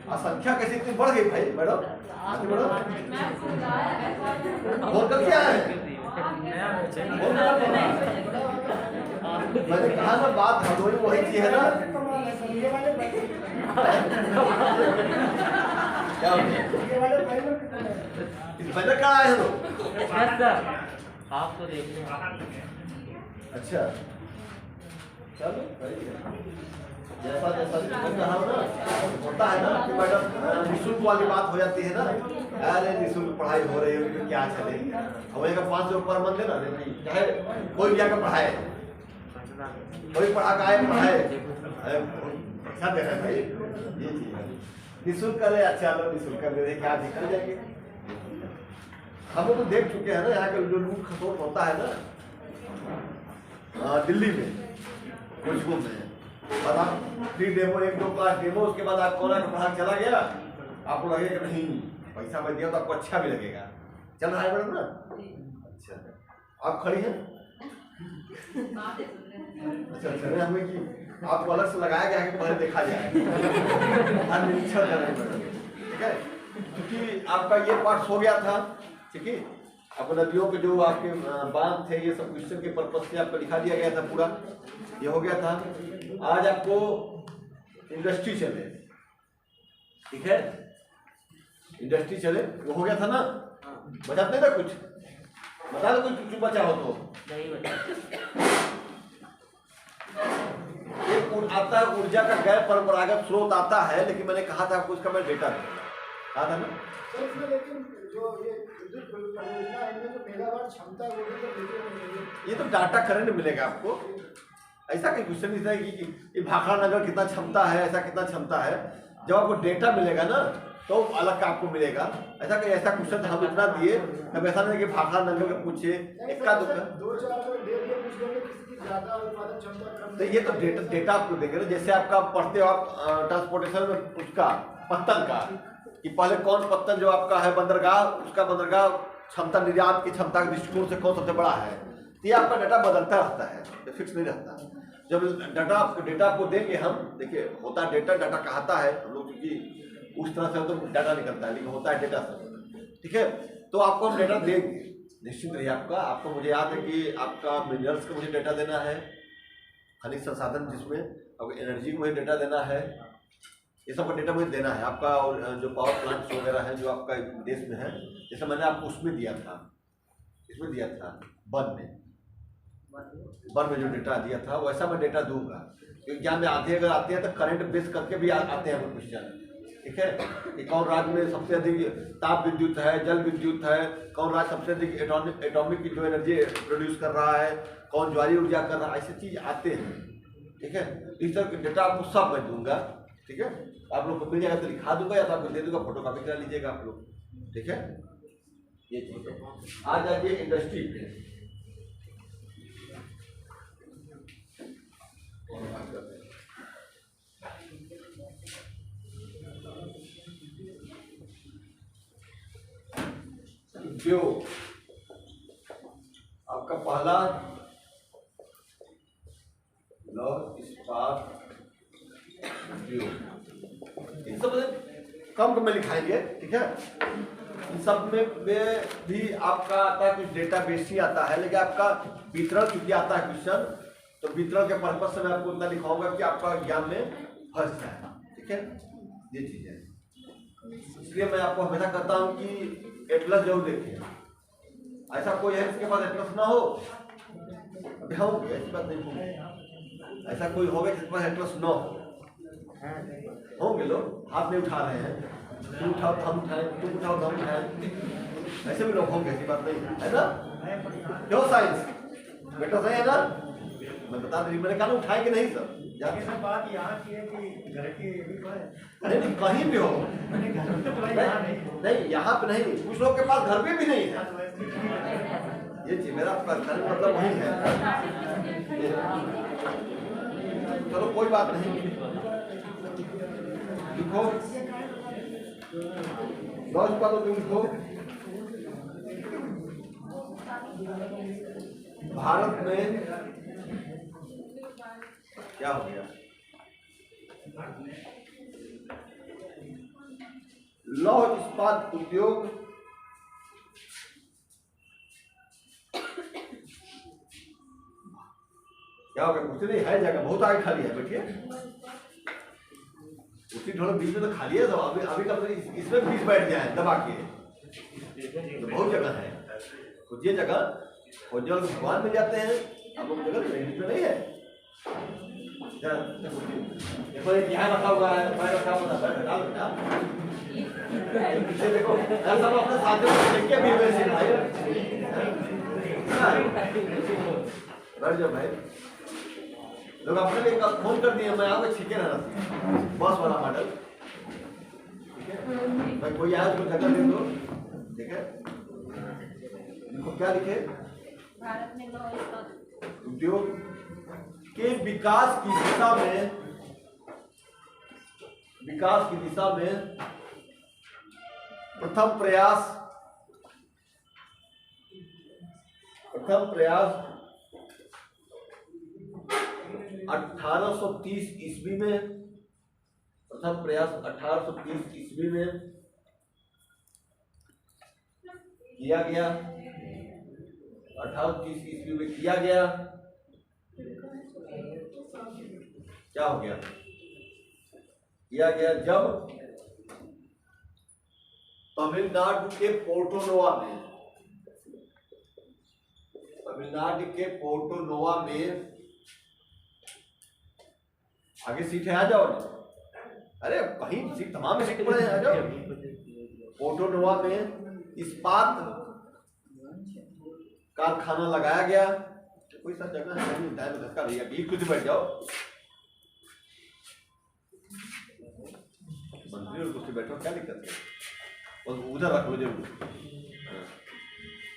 संख्या कैसे इतनी बढ़ गई भाई मैडम? आगे बढ़ो। फोन कर क्या है? मैंने कहा ना बात हदोई वही चीज है ना। क्या फाइनल कहाँ आए हो? आपको देखना। अच्छा चलो जैसा जैसा कहा ना होता है ना कि मैडम निःशुल्क वाली बात हो जाती है ना। अरे निःशुल्क पढ़ाई हो रही है क्या चले, हमें का 500 पर मंथ देना चाहे कोई भी आकर पढ़ाए, कोई पढ़ा का आए पढ़ाए अच्छा दे रहे भाई। ये चीज है निःशुल्क करे। अच्छा लो निःशुल्क कर दे क्या दिक्कत जाएंगे। हम लोग तो देख चुके हैं ना यहाँ के जो लूट खसोट होता है ना दिल्ली में कुछ में और आप फ्री डेमो 1-2 क्लास डेमो उसके बाद आप कोरोना का पढ़ा चला गया, आपको लगेगा कि नहीं पैसा मैं दिया तो आपको अच्छा भी लगेगा। चल रहा है मैडम ना? अच्छा आप खड़ी हैं? अच्छा हमें कि आपको अलग से लगाया गया है कि पहले देखा जाए निरीक्षण कर रहे हैं मैडम। ठीक है क्योंकि आपका ये पार्ट हो गया था। ठीक है अब नदियों के जो आपके बांध थे ये सब क्वेश्चन के पर्पज से आपको दिखा दिया गया था पूरा, ये हो गया था। आज आपको इंडस्ट्री चले, ठीक है इंडस्ट्री चले वो हो गया था ना। बचा नहीं था कुछ? बता दो कुछ बचा हो तो। नहीं बचा। एक आता है ऊर्जा का गैर परंपरागत स्रोत आता है, लेकिन मैंने कहा था आपको उसका मैं डेटा कहा था ना। ये तो डाटा करंट मिलेगा आपको। ऐसा कोई क्वेश्चन नहीं था कि भाखड़ा नगर कितना क्षमता है, ऐसा कितना क्षमता है। जब आपको डेटा मिलेगा ना तो अलग का आपको मिलेगा। ऐसा कोई ऐसा क्वेश्चन हम इतना दिए तब ऐसा नहीं कि भाखड़ा नगर का पूछे इक्का दुक्का। तो ये तो डेटा आपको देंगे ना। जैसे आपका पढ़ते हो आप ट्रांसपोर्टेशन में उसका पत्तन का कि पहले कौन पत्तन जो आपका है बंदरगाह, उसका बंदरगाह क्षमता निर्यात की क्षमता के दृष्टिकोण से कौन सबसे बड़ा है। तो ये आपका डाटा बदलता रहता है, फिक्स नहीं रहता। जब डेटा आपको देंगे हम, देखिए होता डेटा कहता है हम लोग क्योंकि उस तरह से तो डाटा निकलता है लेकिन होता है डेटा से। ठीक है तो आपको हम डेटा देंगे निश्चित रहिए। आपको मुझे याद है कि आपका मिनरल्स का मुझे डेटा देना है, खनिज संसाधन जिसमें आपको एनर्जी को मुझे डेटा देना है, ये सब का डेटा मुझे देना है आपका। और जो पावर प्लांट्स वगैरह है जो आपका देश में है, जैसे मैंने आपको उसमें दिया था, इसमें दिया था वन में जो डेटा दिया था वैसा मैं डेटा दूंगा। क्योंकि क्या में आधे अगर आते हैं तो करंट बेस करके भी आते हैं क्वेश्चन। ठीक है कि कौन राज्य में सबसे अधिक ताप विद्युत है, जल विद्युत है, कौन राज्य सबसे अधिक एटॉमिक की जो एनर्जी प्रोड्यूस कर रहा है, कौन ज्वारी ऊर्जा कर रहा है, ऐसी चीज आते हैं। ठीक है इस तरह के डेटा आपको सब मैं दूंगा। ठीक है आप लोग को मिल जाएगा तो लिखा दूंगा या तो आपको दे दूंगा, फोटो कॉपी करा लीजिएगा आप लोग। ठीक है ये चीज है। आ जाइए इंडस्ट्री पे। उद्योग आपका पहला लौह इस्पात उद्योग, इन सब कम में लिखाएंगे। ठीक है इन सब में भी आपका आता है कुछ डेटा बेस ही आता है, लेकिन आपका वितरण क्योंकि आता है क्वेश्चन, तो वितरण के पर्पज से मैं आपको उतना लिखाऊंगा कि आपका ज्ञान में फंस जाए। ठीक है ये चीज है। इसलिए मैं आपको हमेशा कहता हूं कि A+ जरूर देखें। ऐसा कोई है जिसके पास A+ ना हो? अभी होंगे ऐसी बात नहीं होगी। ऐसा कोई होगा जिसके पास A+ ना हो? होंगे लोग, हाथ नहीं उठा रहे हैं। तुम उठाओ तो हम उठाएं, तुम उठाओ तो हम उठाएं, ऐसे भी लोग होंगे, ऐसी बात नहीं है ना। क्यों साइंस बेटा सही है ना? मैं बता रही मैंने कहा उठाएंगे नहीं सर। सब बात यहाँ की है कि घर की नहीं कहीं भी हो नहीं, यहाँ पे नहीं, कुछ लोग के पास घर में भी नहीं है। ये चीज मेरा मतलब वही है। चलो कोई बात नहीं, लिखो लॉज का तो लिखो। भारत में क्या हो गया? लौह इस्पात उद्योग क्या हो गया? कुछ नहीं है, जगह बहुत आगे खाली है, बैठिए। उसी थोड़ा बीच में तो खाली है, तो अभी अभी का इसमें बीच बैठ जाए दबा के, तो बहुत जगह है। तो ये जगह और जो भगवान में जाते हैं, अब लोग जगह बीच में नहीं है। देखो यहाँ रखा हुआ है, मैं रखा हुआ है, देखो ऐसा अपने साथियों को देख के भी वैसे बैठ जाओ भाई। लोग अपने लिए फोन कर दिए, मैं आगे छिके रहना बस वाला मॉडल, ठीक है भाई। कोई आया उसको जगह दे दो, ठीक है। इनको क्या लिखे? भारत में लौह इस्पात उद्योग के विकास की दिशा में, विकास की दिशा में प्रथम प्रयास 1830 ईस्वी में, प्रथम प्रयास 1830 ईस्वी में किया गया। 1830 ईस्वी में किया गया। क्या हो गया? किया गया जब तमिलनाडु के पोर्टो नोवा में, तमिलनाडु के पोर्टो नोवा में, आगे सीट है, आ जाओ ना। अरे कहीं सीट तमाम में सीट पड़े हैं, आ जाओ। पोर्टो नोवा में इस्पात कारखाना लगाया गया। कोई सा जगह है धक्का भैया, बीच कुछ बैठ जाओ, मंत्री और कुछ बैठो, क्या दिक्कत है? और उधर रख लो जरूर,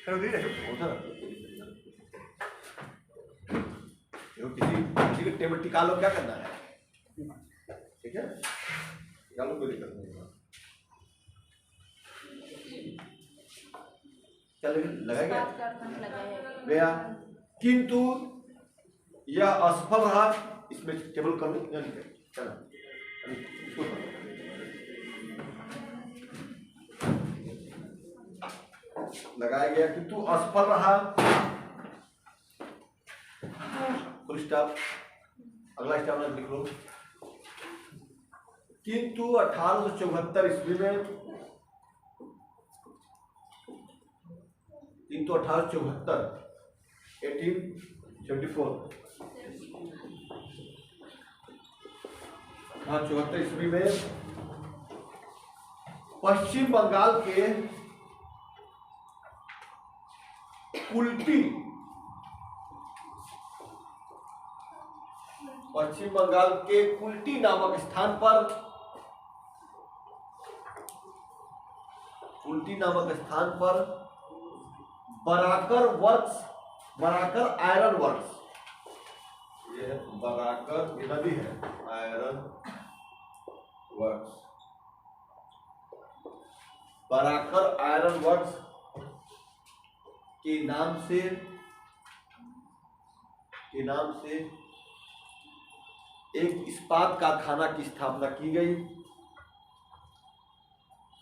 उधर रख लो। किसी के टेबल टिका लो, क्या करना है, ठीक है, टिका लो, कोई दिक्कत नहीं। चल लगाएगा गया, किंतु यह असफल रहा। इसमें टेबल कर लो, चलो इसको लगाया गया, किंतु असफल रहा। Full stop. अगला स्टॉप लिख लो। किंतु 1874 ईस्वी में, किंतु 1874 1874 ईस्वी में पश्चिम बंगाल के कुल्टी, पश्चिम बंगाल के कुल्टी नामक स्थान पर, कुल्टी नामक स्थान पर Barakar works, Barakar iron works, ये बराकर नदी है, iron works, Barakar iron works के नाम से एक इस्पात कारखाना की स्थापना की गई,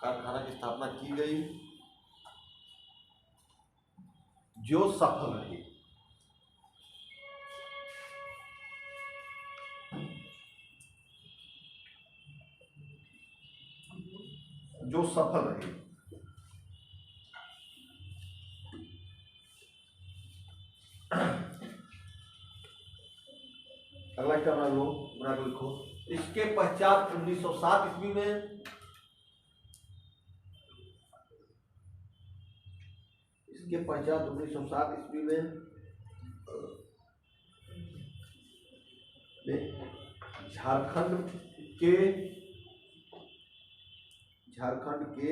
कारखाना की स्थापना की गई, जो सफल रही। जो सफल रही। अगला क्या बना लो, बना के लिखो। इसके पश्चात 1907 ईस्वी में, इसके पश्चात 1907 ईस्वी में झारखंड के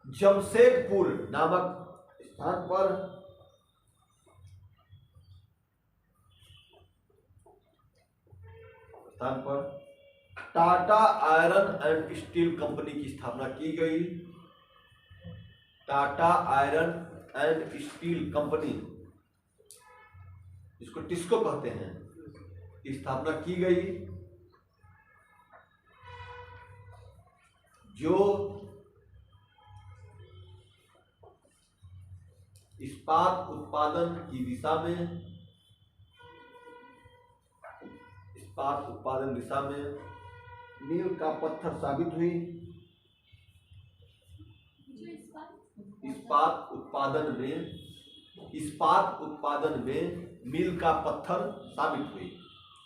जमशेदपुर नामक स्थान पर Tata iron and steel company की स्थापना की गई। Tata iron and steel company, जिसको टिस्को कहते हैं, की स्थापना की गई, जो इस्पात उत्पादन की दिशा में मील का पत्थर साबित हुई। इस्पात उत्पादन में मील का पत्थर साबित हुई।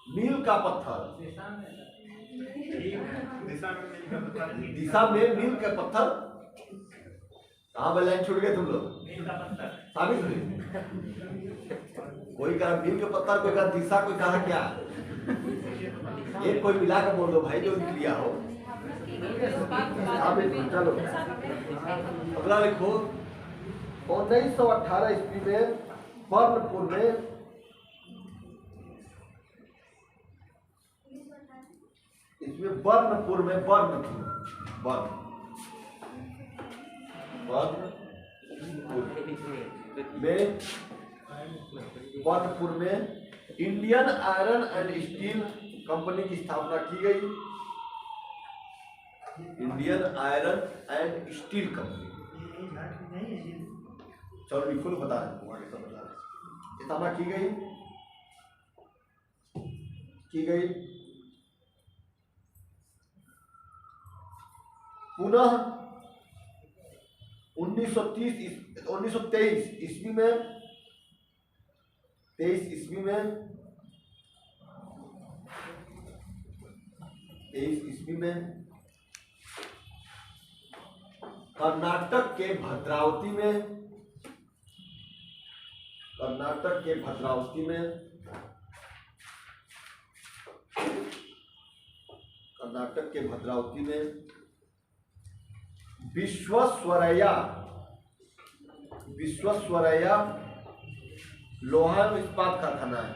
मील का पत्थर दिशा में मील का पत्थर कहाँ पे लाइन छूट गए तुम लोग? साबित हुई। कोई कहा मील के पत्थर, कोई कहा दिशा, कोई कहा क्या? एक कोई मिला के बोल दो भाई जो लिया हो। चलो अगला लिखो। 1918 ईस्वी में बर्नपुर में बर्नपुर में Indian iron and steel company की स्थापना की गई। Indian iron and steel company, चलो लिखो तो बता रहे स्थापना की गई। पुनः 1923 ईस्वी में कर्नाटक के भद्रावती में विश्वेश्वरैया लोहा एवं इस्पात कारखाना है।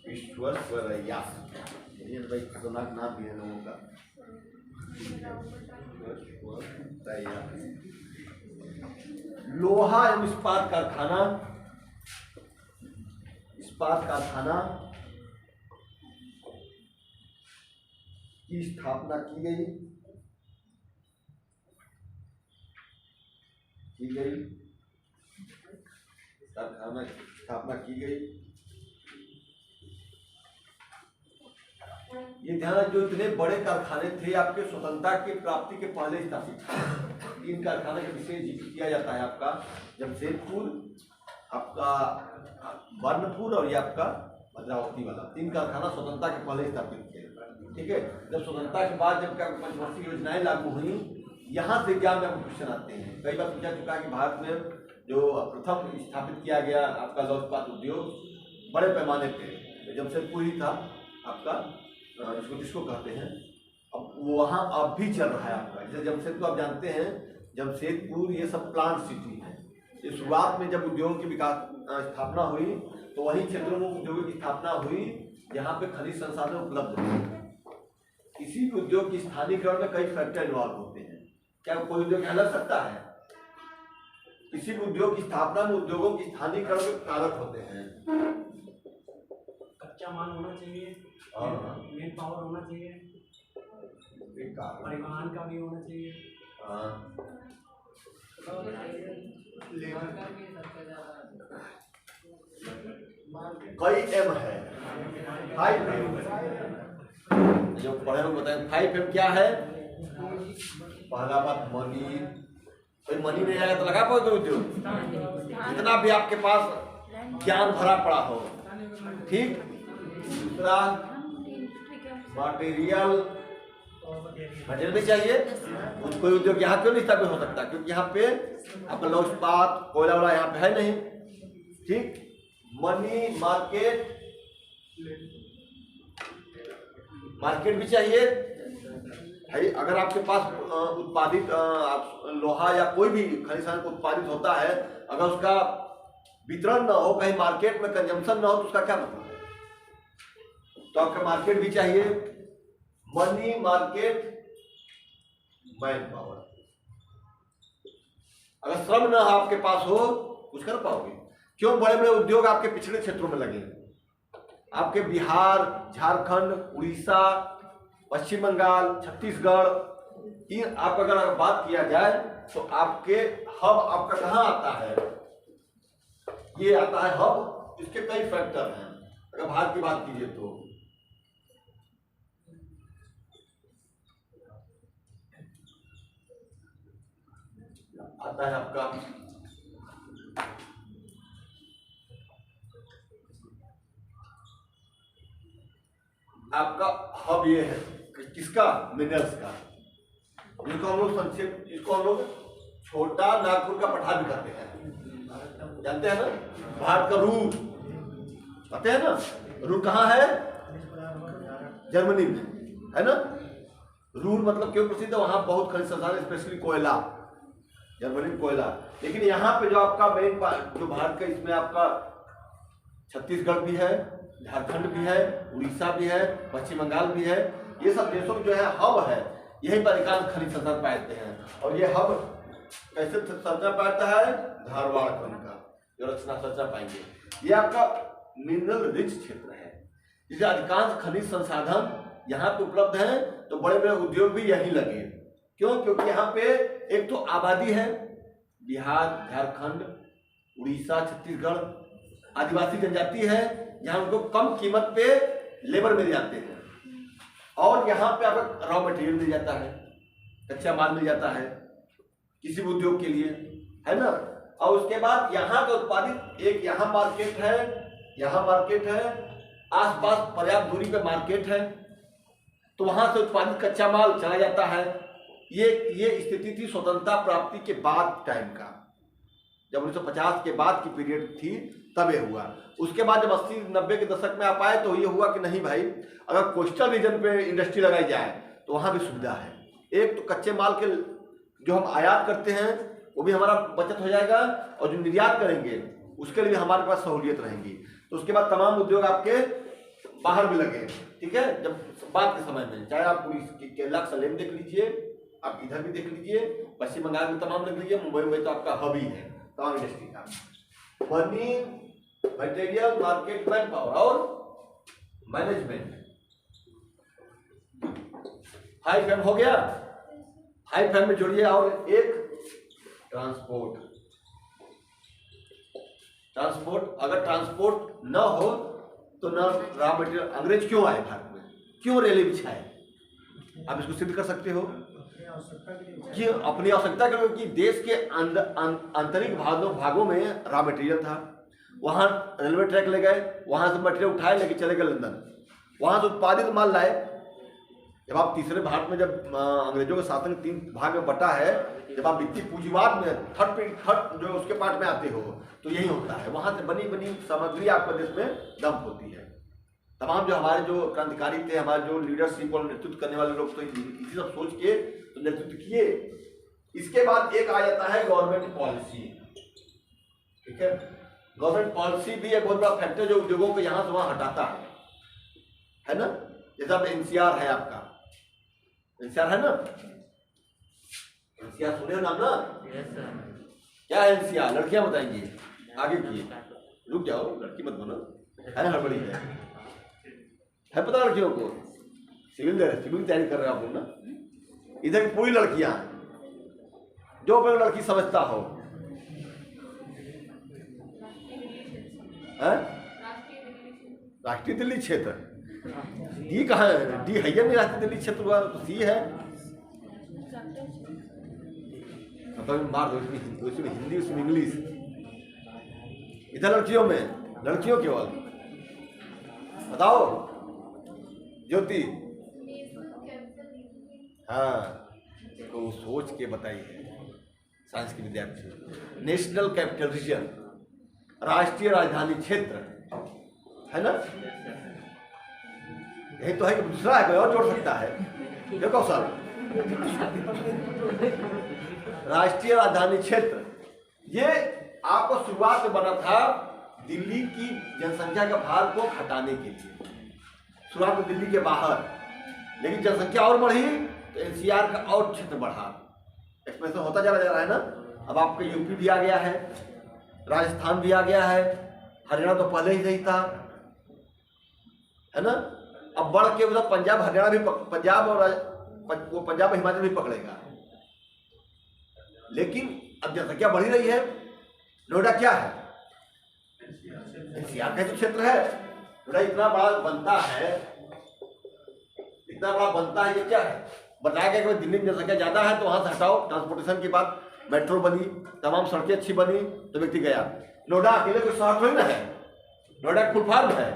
विश्वेश्वरैया भाई खतरनाक नाम भी है लोगों का। लोहा एवं इस्पात कारखाना की स्थापना की गई। ये ध्यान है, जो इतने बड़े कारखाने थे आपके स्वतंत्रता की प्राप्ति के पहले स्थापित थे। 3 कारखाने का विशेष जिक्र किया जाता है आपका जमशेदपुर, आपका बर्नपुर और ये आपका भद्रावती वाला। 3 कारखाना स्वतंत्रता के पहले स्थापित थे। ठीक है, जब स्वतंत्रता के बाद जब क्या पंचवर्षीय योजनाएं लागू हुई, यहाँ से एग्जाम में क्वेश्चन आते हैं। कई बार पूछा चुका है कि भारत में जो प्रथम स्थापित किया गया आपका लौह इस्पात उद्योग बड़े पैमाने पे जमशेदपुर ही था आपका, जिसको कहते हैं। अब वहाँ अब भी चल रहा है आपका। जैसे जमशेदपुर आप जानते हैं, जमशेदपुर ये सब प्लांट सिटी है। ये शुरुआत में जब उद्योगों की स्थापना हुई तो वही क्षेत्रों में उद्योगों की स्थापना हुई जहाँ पे खनिज संसाधन उपलब्ध है। किसी भी उद्योग की स्थानीयकरण में कई फैक्टर इन्वॉल्व होते हैं। क्या कोई उद्योग लग सकता है? किसी भी उद्योग की स्थापना में उद्योगों की स्थानीयकरण में कारक होते हैं। कच्चा माल होना चाहिए, मेन पावर होना चाहिए, परिवहन का भी होना चाहिए। कई एम है, 5 एम जो पढ़े हुए बताएं। 5 एम क्या है? पहला बात मनी। कोई मनी नहीं आएगा तो लगा पाओगे उद्योग? जितना भी आपके पास ज्ञान भरा पड़ा हो। ठीक। दूसरा मटेरियल भी चाहिए। कोई उद्योग यहाँ क्यों नहीं स्थापित हो सकता? क्योंकि यहाँ पे आपका लौह इस्पात कोयला वाला यहाँ पे है नहीं। ठीक। मनी, मार्केट भी चाहिए भाई। अगर आपके पास उत्पादित लोहा या कोई भी खनिज साधन उत्पादित होता है, अगर उसका वितरण ना हो, कहीं मार्केट में कंजम्पशन ना हो, तो उसका क्या मतलब है? तो आपका मार्केट भी चाहिए। Money, market, man power. अगर श्रम न आपके पास हो कुछ कर पाओगे। क्यों? बड़े बड़े उद्योग आपके पिछड़े क्षेत्रों में लगे। आपके बिहार, झारखंड, उड़ीसा, पश्चिम बंगाल, छत्तीसगढ़, इन आप अगर बात किया जाए तो आपके हब आपका कहाँ आता है? ये आता है हब। इसके कई फैक्टर हैं अगर भारत की बात कीजिए तो। आता है आपका हब ये है किसका? मिनरल्स का। जिसको हम लोग संक्षेप, इसको हम लोग छोटा नागपुर का पठार भी कहते हैं, जानते हैं ना? भारत का रूर कहते हैं ना। रूर कहाँ है? जर्मनी में है ना। रूर मतलब क्यों प्रसिद्ध है? वहां बहुत खनिज संसाधन, स्पेशली कोयला, जर्मनी में कोयला। लेकिन यहाँ पे जो आपका मेन जो भारत का, इसमें आपका छत्तीसगढ़ भी है, झारखंड भी है, उड़ीसा भी है, पश्चिम बंगाल भी है। ये सब देशों में जो है हब है, यही पर अधिकांश खनिज संसाधन पाते हैं। और ये हब कैसे संरचना पाता है? धारवाड़ खंड का जो रचना संरचना पाएंगे। ये आपका मिनरल रिच क्षेत्र है, जिसे अधिकांश खनिज संसाधन यहाँ पे उपलब्ध हैं। तो बड़े बड़े उद्योग भी यही लगे। क्यों? क्योंकि यहाँ पे एक तो आबादी है, बिहार, झारखंड, उड़ीसा, छत्तीसगढ़, आदिवासी जनजाति है, जहाँ उनको कम कीमत पे लेबर मिल जाते हैं। और यहाँ पे आपको रॉ मटेरियल मिल जाता है, कच्चा माल मिल जाता है किसी भी उद्योग के लिए, है ना। और उसके बाद यहाँ का उत्पादित एक यहाँ मार्केट है, यहाँ मार्केट है, आसपास पर्याप्त दूरी पे मार्केट है, तो वहां से उत्पादित कच्चा माल चला जाता है। ये स्थिति थी स्वतंत्रता प्राप्ति के बाद टाइम का, जब 1950 के बाद की पीरियड थी तब ये हुआ। उसके बाद जब 80-90 के दशक में आप आए तो ये हुआ कि नहीं भाई, अगर कोस्टल रीजन पे इंडस्ट्री लगाई जाए तो वहाँ भी सुविधा है। एक तो कच्चे माल के जो हम आयात करते हैं वो भी हमारा बचत हो जाएगा, और जो निर्यात करेंगे उसके लिए भी हमारे पास सहूलियत रहेंगी। तो उसके बाद तमाम उद्योग आपके बाहर भी लगे, ठीक है। जब बाद के समय में चाहे आप केरला का सलेम देख लीजिए, आप इधर भी देख लीजिए, पश्चिम बंगाल में तमाम देख लीजिए, मुंबई में तो आपका हब ही है तमाम इंडस्ट्री का। Money, material, market, man power और मैनेजमेंट। 5M हो गया। 5M में जोड़िए और एक ट्रांसपोर्ट। ट्रांसपोर्ट, अगर ट्रांसपोर्ट न हो तो न रॉ मटेरियल। अंग्रेज क्यों आए भारत में? क्यों रेले बिछाए? आप इसको सिद्ध कर सकते हो कि अपनी आवश्यकता के, क्योंकि देश के आंतरिक भागों में रॉ मटेरियल था। वहां रेलवे ट्रैक ले गए, वहां से मटेरियल उठाए लेके चले गए लंदन, वहां से उत्पादित माल लाए। जब आप तीसरे भारत में, जब अंग्रेजों के शासन 3 भाग में बटा है, जब आप वित्तीय पूंजीवाद में थर्ड जो उसके पार्ट में आते हो तो यही होता है। वहां से बनी सामग्री आपके देश में डंप होती है। तमाम जो हमारे जो क्रांतिकारी थे, हमारे जो लीडरशिप और नेतृत्व करने वाले लोग, तो इसी सब सोच के तो नेतृत्व किए। इसके बाद एक आ जाता है गवर्नमेंट पॉलिसी, ठीक है। गवर्नमेंट पॉलिसी भी एक बहुत बड़ा फैक्टर जो उद्योगों को यहाँ से वहाँ हटाता है ना। जैसे अब NCR है आपका, NCR है ना, NCR सुने हो नाम ना? क्या है NCR? लड़कियां बताएंगी, आगे की। रुक जाओ, लड़की मत बनो, है हड़बड़ी है पता लड़कियों को। सिविल की तैयारी कर रहे हो आप लोग ना। इधर की पूरी लड़कियां, जो अपनी लड़की समझता हो, राष्ट्रीय दिल्ली क्षेत्र। डी कहाँ है? डी है नहीं, राष्ट्रीय दिल्ली क्षेत्र हुआ तो सी है। मार दो, उसमें हिंदी, उसमें इंग्लिश। इधर लड़कियों में, लड़कियों केवल बताओ ज्योति। हाँ, तो सोच के बताइए साइंस के विद्यार्थी। नेशनल कैपिटल रीजन, राष्ट्रीय राजधानी क्षेत्र, है ना। यही तो है कि दूसरा है, कोई और जोड़ सकता है? देखो सर, राष्ट्रीय राजधानी क्षेत्र ये आपको शुरुआत में बना था दिल्ली की जनसंख्या के भार को हटाने के लिए। शुरुआत में दिल्ली के बाहर, लेकिन जनसंख्या और बढ़ी तो NCR का और क्षेत्र बढ़ा, एक्सपेंशन होता जा रहा है ना। अब आपका यूपी भी आ गया है, राजस्थान भी आ गया है, हरियाणा तो पहले ही नहीं था, है ना। अब बढ़ के उधर पंजाब हरियाणा भी पंजाब और वो पंजाब और हिमाचल भी पकड़ेगा। लेकिन अब जनसंख्या बढ़ी रही है, नोएडा क्या है, एनसीआर का जो क्षेत्र है, नोएडा इतना बड़ा बनता है, इतना बड़ा बनता है, ये क्या है, बताया गया कि दिल्ली में जनसंख्या ज्यादा है तो वहां से हटाओ, ट्रांसपोर्टेशन की बात, मेट्रो बनी, तमाम सड़कें अच्छी बनी तो व्यक्ति गया। नोएडा अकेले कोई शहर थोड़ी ना है, नोएडा फुल फार्म है।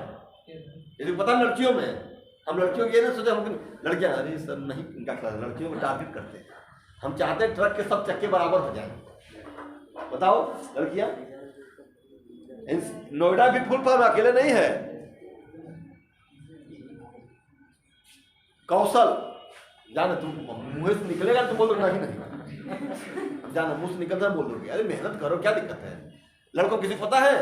यदि पता लड़कियों में, हम लड़कियों की ये ना सोचे, हम लड़कियां अरे सर नहीं, इनका क्लास लड़कियों को टारगेट करते हैं, हम चाहते हैं ट्रक के सब चक्के बराबर हो जाए। बताओ लड़कियां, नोएडा भी फुल फार्म अकेले नहीं है। कौशल जाना, तुम मुंह से निकलेगा तो बोल दो नहीं नहीं, जाना मुंह से निकलता बोल दोगे, अरे मेहनत करो, क्या दिक्कत है। लड़कों किसी को पता है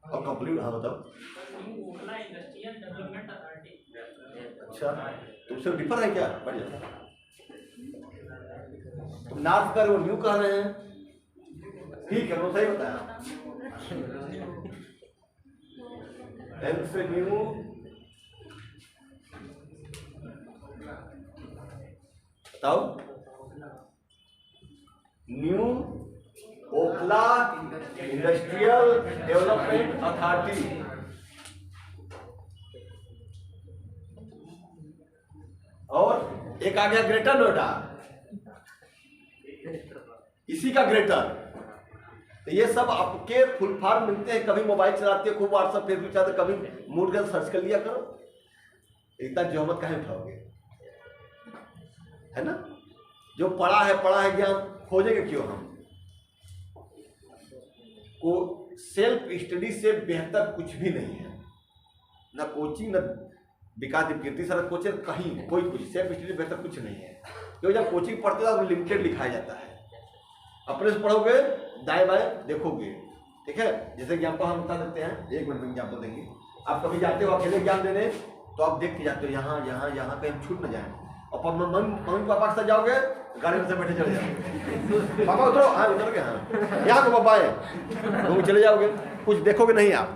और कंप्लीट, हाँ बताओ। Industrial development authority. अच्छा, तुमसे डिफर है क्या, बढ़िया। तुम नार्थ कर, वो न्यू कह रहे हैं, ठीक है, वो सही बताया। एन से न्यू, बताओ, new Okhla industrial development authority. और एक आ गया ग्रेटर नोएडा, इसी का ग्रेटर। तो ये सब आपके फुल फॉर्म मिलते हैं। कभी मोबाइल चलाते हो, खूब व्हाट्सएप फेसबुक चलाते, कभी मूड कर सर्च कर लिया करो, इतना जोहमत कहीं उठाओगे, है ना। जो पढ़ा है ज्ञान खोजेंगे क्यों हम को। सेल्फ स्टडी से बेहतर कुछ भी नहीं है, ना कोचिंग, ना विकास कीर्ति सर कोचिंग, कहीं कोई कुछ सेल्फ स्टडी बेहतर कुछ नहीं है। क्योंकि जब कोचिंग पढ़ते हो तो लिमिटेड लिखाया जाता है, अपने से पढ़ोगे, दाएं बाएं देखोगे, ठीक है। जैसे एग्जाम्पल हम बता देते हैं, एक मिनट में एग्जाम्पल देंगे। आप कभी जाते हो अकेले एग्जाम देने, तो आप देख के जाते हो यहाँ यहाँ यहाँ, कहीं छूट न जाए। और मम्मी पापा के साथ जाओगे, गाड़ी में से बैठे चले जाओगे, पापा उतरो, हाँ उतर के, हाँ यहाँ को पापा है, तुम चले जाओगे, कुछ देखोगे नहीं, आप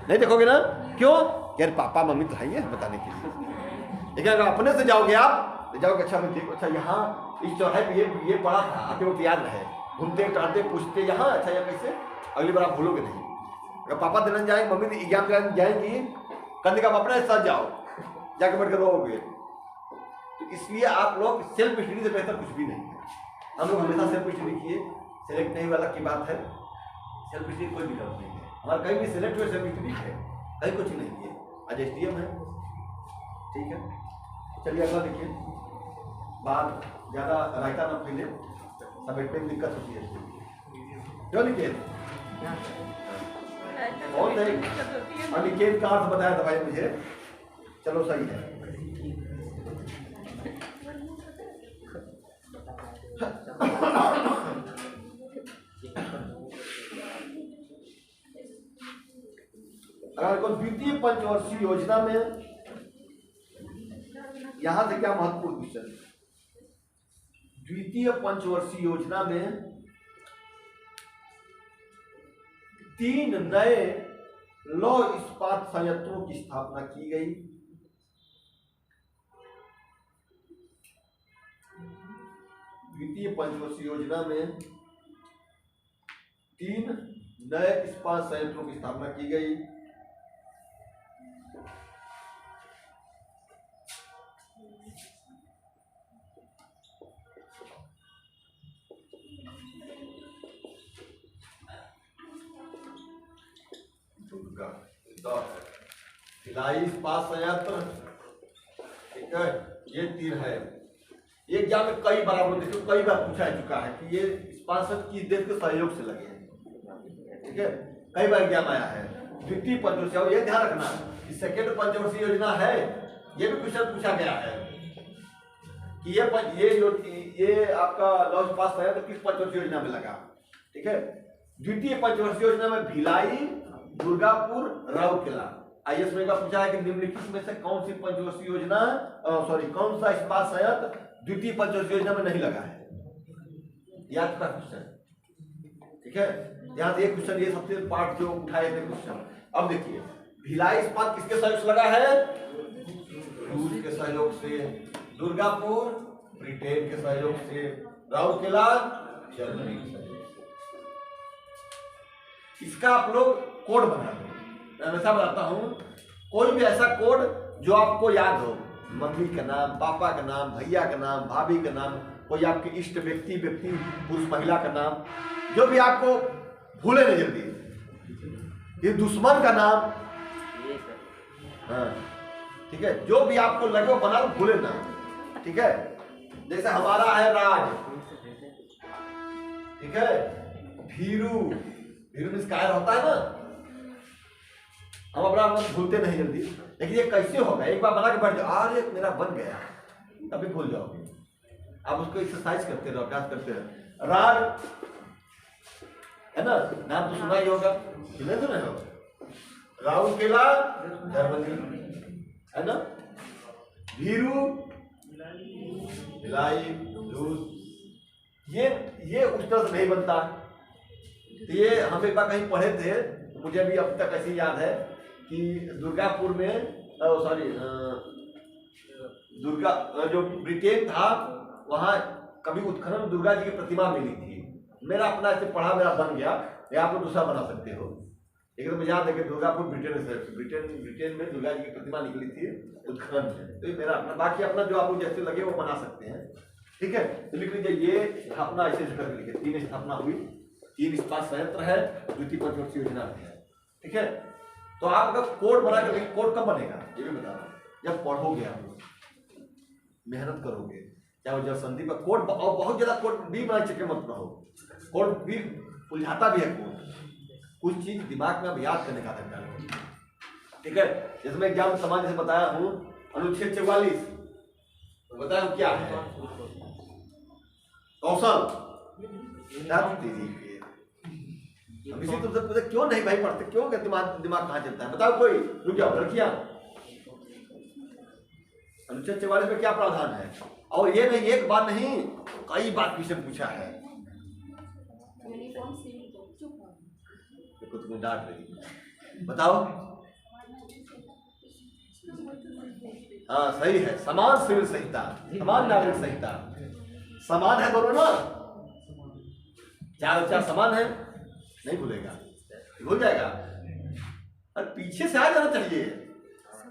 नहीं देखोगे ना, क्यों, यार पापा मम्मी तो है बताने के लिए। लेकिन अगर अपने से जाओगे आप, तो जाओगे, अच्छा मैं देखो, अच्छा यहाँ इस चौराहे पे ये पढ़ा था, आपके वक्त याद रहे, घूमते टहलते पूछते, यहाँ अच्छा यहाँ कैसे, अगली बार आप भूलोगे नहीं। अगर पापा देने जाएंगे, मम्मी एग्जाम कराने जाएंगी, कंधे का अपने साथ जाओ, जाके बैठ कर रोगे। तो इसलिए आप लोग सेल्फ स्टडी से बेहतर कुछ भी नहीं है। हम लोग हमेशा सेल्फ स्टडी किए, सेलेक्ट नहीं वाला की बात है, सेल्फ स्टडी कोई भी गलत नहीं है, हमारा कहीं भी सिलेक्ट हुए सेल्फ स्टडी है, कहीं कुछ नहीं किए, आज एसडीएम है, ठीक है। चलिए अगला देखिए, बात ज़्यादा रायता ना फैले, समेटने में दिक्कत होती है, क्यों लिखे बहुत है। अनिकेत का अर्थ बताया था भाई मुझे, चलो सही है। अगर द्वितीय पंचवर्षीय योजना में, यहां से क्या महत्वपूर्ण क्वेश्चन, द्वितीय पंचवर्षीय योजना में 3 नए लौह इस्पात संयंत्रों की स्थापना की गई। द्वितीय पंचवर्षीय योजना में 3 नए इस्पात संयंत्रों की स्थापना की गई। भिलाई इस्पात संयंत्र, ठीक है, ये 3 है। ये एग्जाम में कई बार आप लोग देखो, कई बार पूछा चुका है कि ये इस्पात संयंत्र किस देश के सहयोग से लगे हैं, ठीक है, कई बार एग्जाम आया है। द्वितीय पंचवर्षीय, और ये ध्यान रखना कि सेकेंड पंचवर्षीय योजना है, ये भी क्वेश्चन पूछा गया है कि ये आपका लौह इस्पात संयंत्र किस पंचवर्षीय योजना में लगा, ठीक है। द्वितीय पंचवर्षीय योजना में भिलाई, दुर्गापुर, राउरकेला। आईएएस में पूछा है कि निम्नलिखित में से कौन सी पंचवर्षीय योजना, कौन सा इस्पात संयंत्र द्वितीय पंचवर्षीय योजना में नहीं लगा है। याद का क्वेश्चन, ठीक है। यहाँ से एक क्वेश्चन ये सबसे पार्ट जो उठाए थे क्वेश्चन। अब देखिए भिलाई इस्पात किसके सहयोग से लगा है? रूस के सहयोग से। दुर्गापुर ब्रिटेन के सहयोग से। राउरकेला जर्मनी के सहयोग से। इसका आप लोग कोड बना लो। मैं हमेशा बताता हूं कोई भी ऐसा कोड जो आपको याद हो, मम्मी का नाम, पापा का नाम, भैया का नाम, भाभी का नाम, कोई आपके इष्ट व्यक्ति पुरुष महिला का नाम, जो भी आपको भूले नहीं जल्दी। ये दुश्मन का नाम, हाँ ठीक है, जो भी आपको लगे वो बना लो, भूले ना, ठीक है। जैसे हमारा है राज, ठीक है, भीरू, भीरू में कायर होता है ना, हम अपना भूलते नहीं जल्दी। लेकिन ये कैसे होगा? एक बार बना के बैठ जाओ, अरे मेरा बन गया, तभी भूल जाओगे। आप उसको एक्सरसाइज करते रहो, अभ्यास करते रहो। राज है ना, नाम तो सुना ही होगा, नहीं सुना होगा। राउरकेला जर्मनी है ना, भीरू भिलाई रूस। ये उस तरह से नहीं बनता। तो ये हम एक बार कहीं पढ़े थे, मुझे अभी अब तक ऐसी याद है कि दुर्गापुर में दुर्गा जो ब्रिटेन था वहाँ कभी उत्खनन में दुर्गा जी की प्रतिमा मिली थी। मेरा अपना ऐसे पढ़ा, मेरा बन गया, या आप लोग दूसरा बना सकते हो। एक तो याद है कि दुर्गापुर ब्रिटेन में दुर्गा जी की प्रतिमा निकली थी उत्खनन में। तो ये मेरा अपना, बाकी अपना जो आपको जैसे लगे वो बना सकते हैं, ठीक है। तो लिख लीजिए ये स्थापना ऐसे करके लिखे, 3 स्थापना हुई, 3 इस्पात संयंत्र है, द्वितीय पंचवर्षीय योजना है, ठीक है। तो आपका कोड बना कर, कोड कब बनेगा ये भी बता रहा हूँ, जब पढ़ोगे आप लोग, मेहनत करोगे, चाहे वो जब संधि पर कोड, और बहुत ज्यादा कोड भी बना चुके मत रहो। कोड भी उलझाता भी है कोड, कुछ चीज दिमाग में अब याद करने का रहता है, ठीक है। जैसे मैं एग्जाम समान जैसे बताया हूँ, अनुच्छेद 44 बताया हूँ क्या है, कौशल। अब इसी तुमसे पूछे क्यों नहीं भाई पढ़ते, क्यों दिमाग कहाँ चलता है? बताओ कोई, रुक जाओ लड़कियां। अनुच्छेद 44 में क्या प्रावधान है? और ये नहीं, एक बार नहीं, कई बार क्वेश्चन पूछा है। देखो तुम्हें डांट रही, बताओ। हाँ सही है, समान सिविल संहिता, समान नागरिक संहिता, समान है दोनों ना, चार समान है, नहीं भूलेगा, भूल जाएगा। और पीछे से आ जाना चाहिए।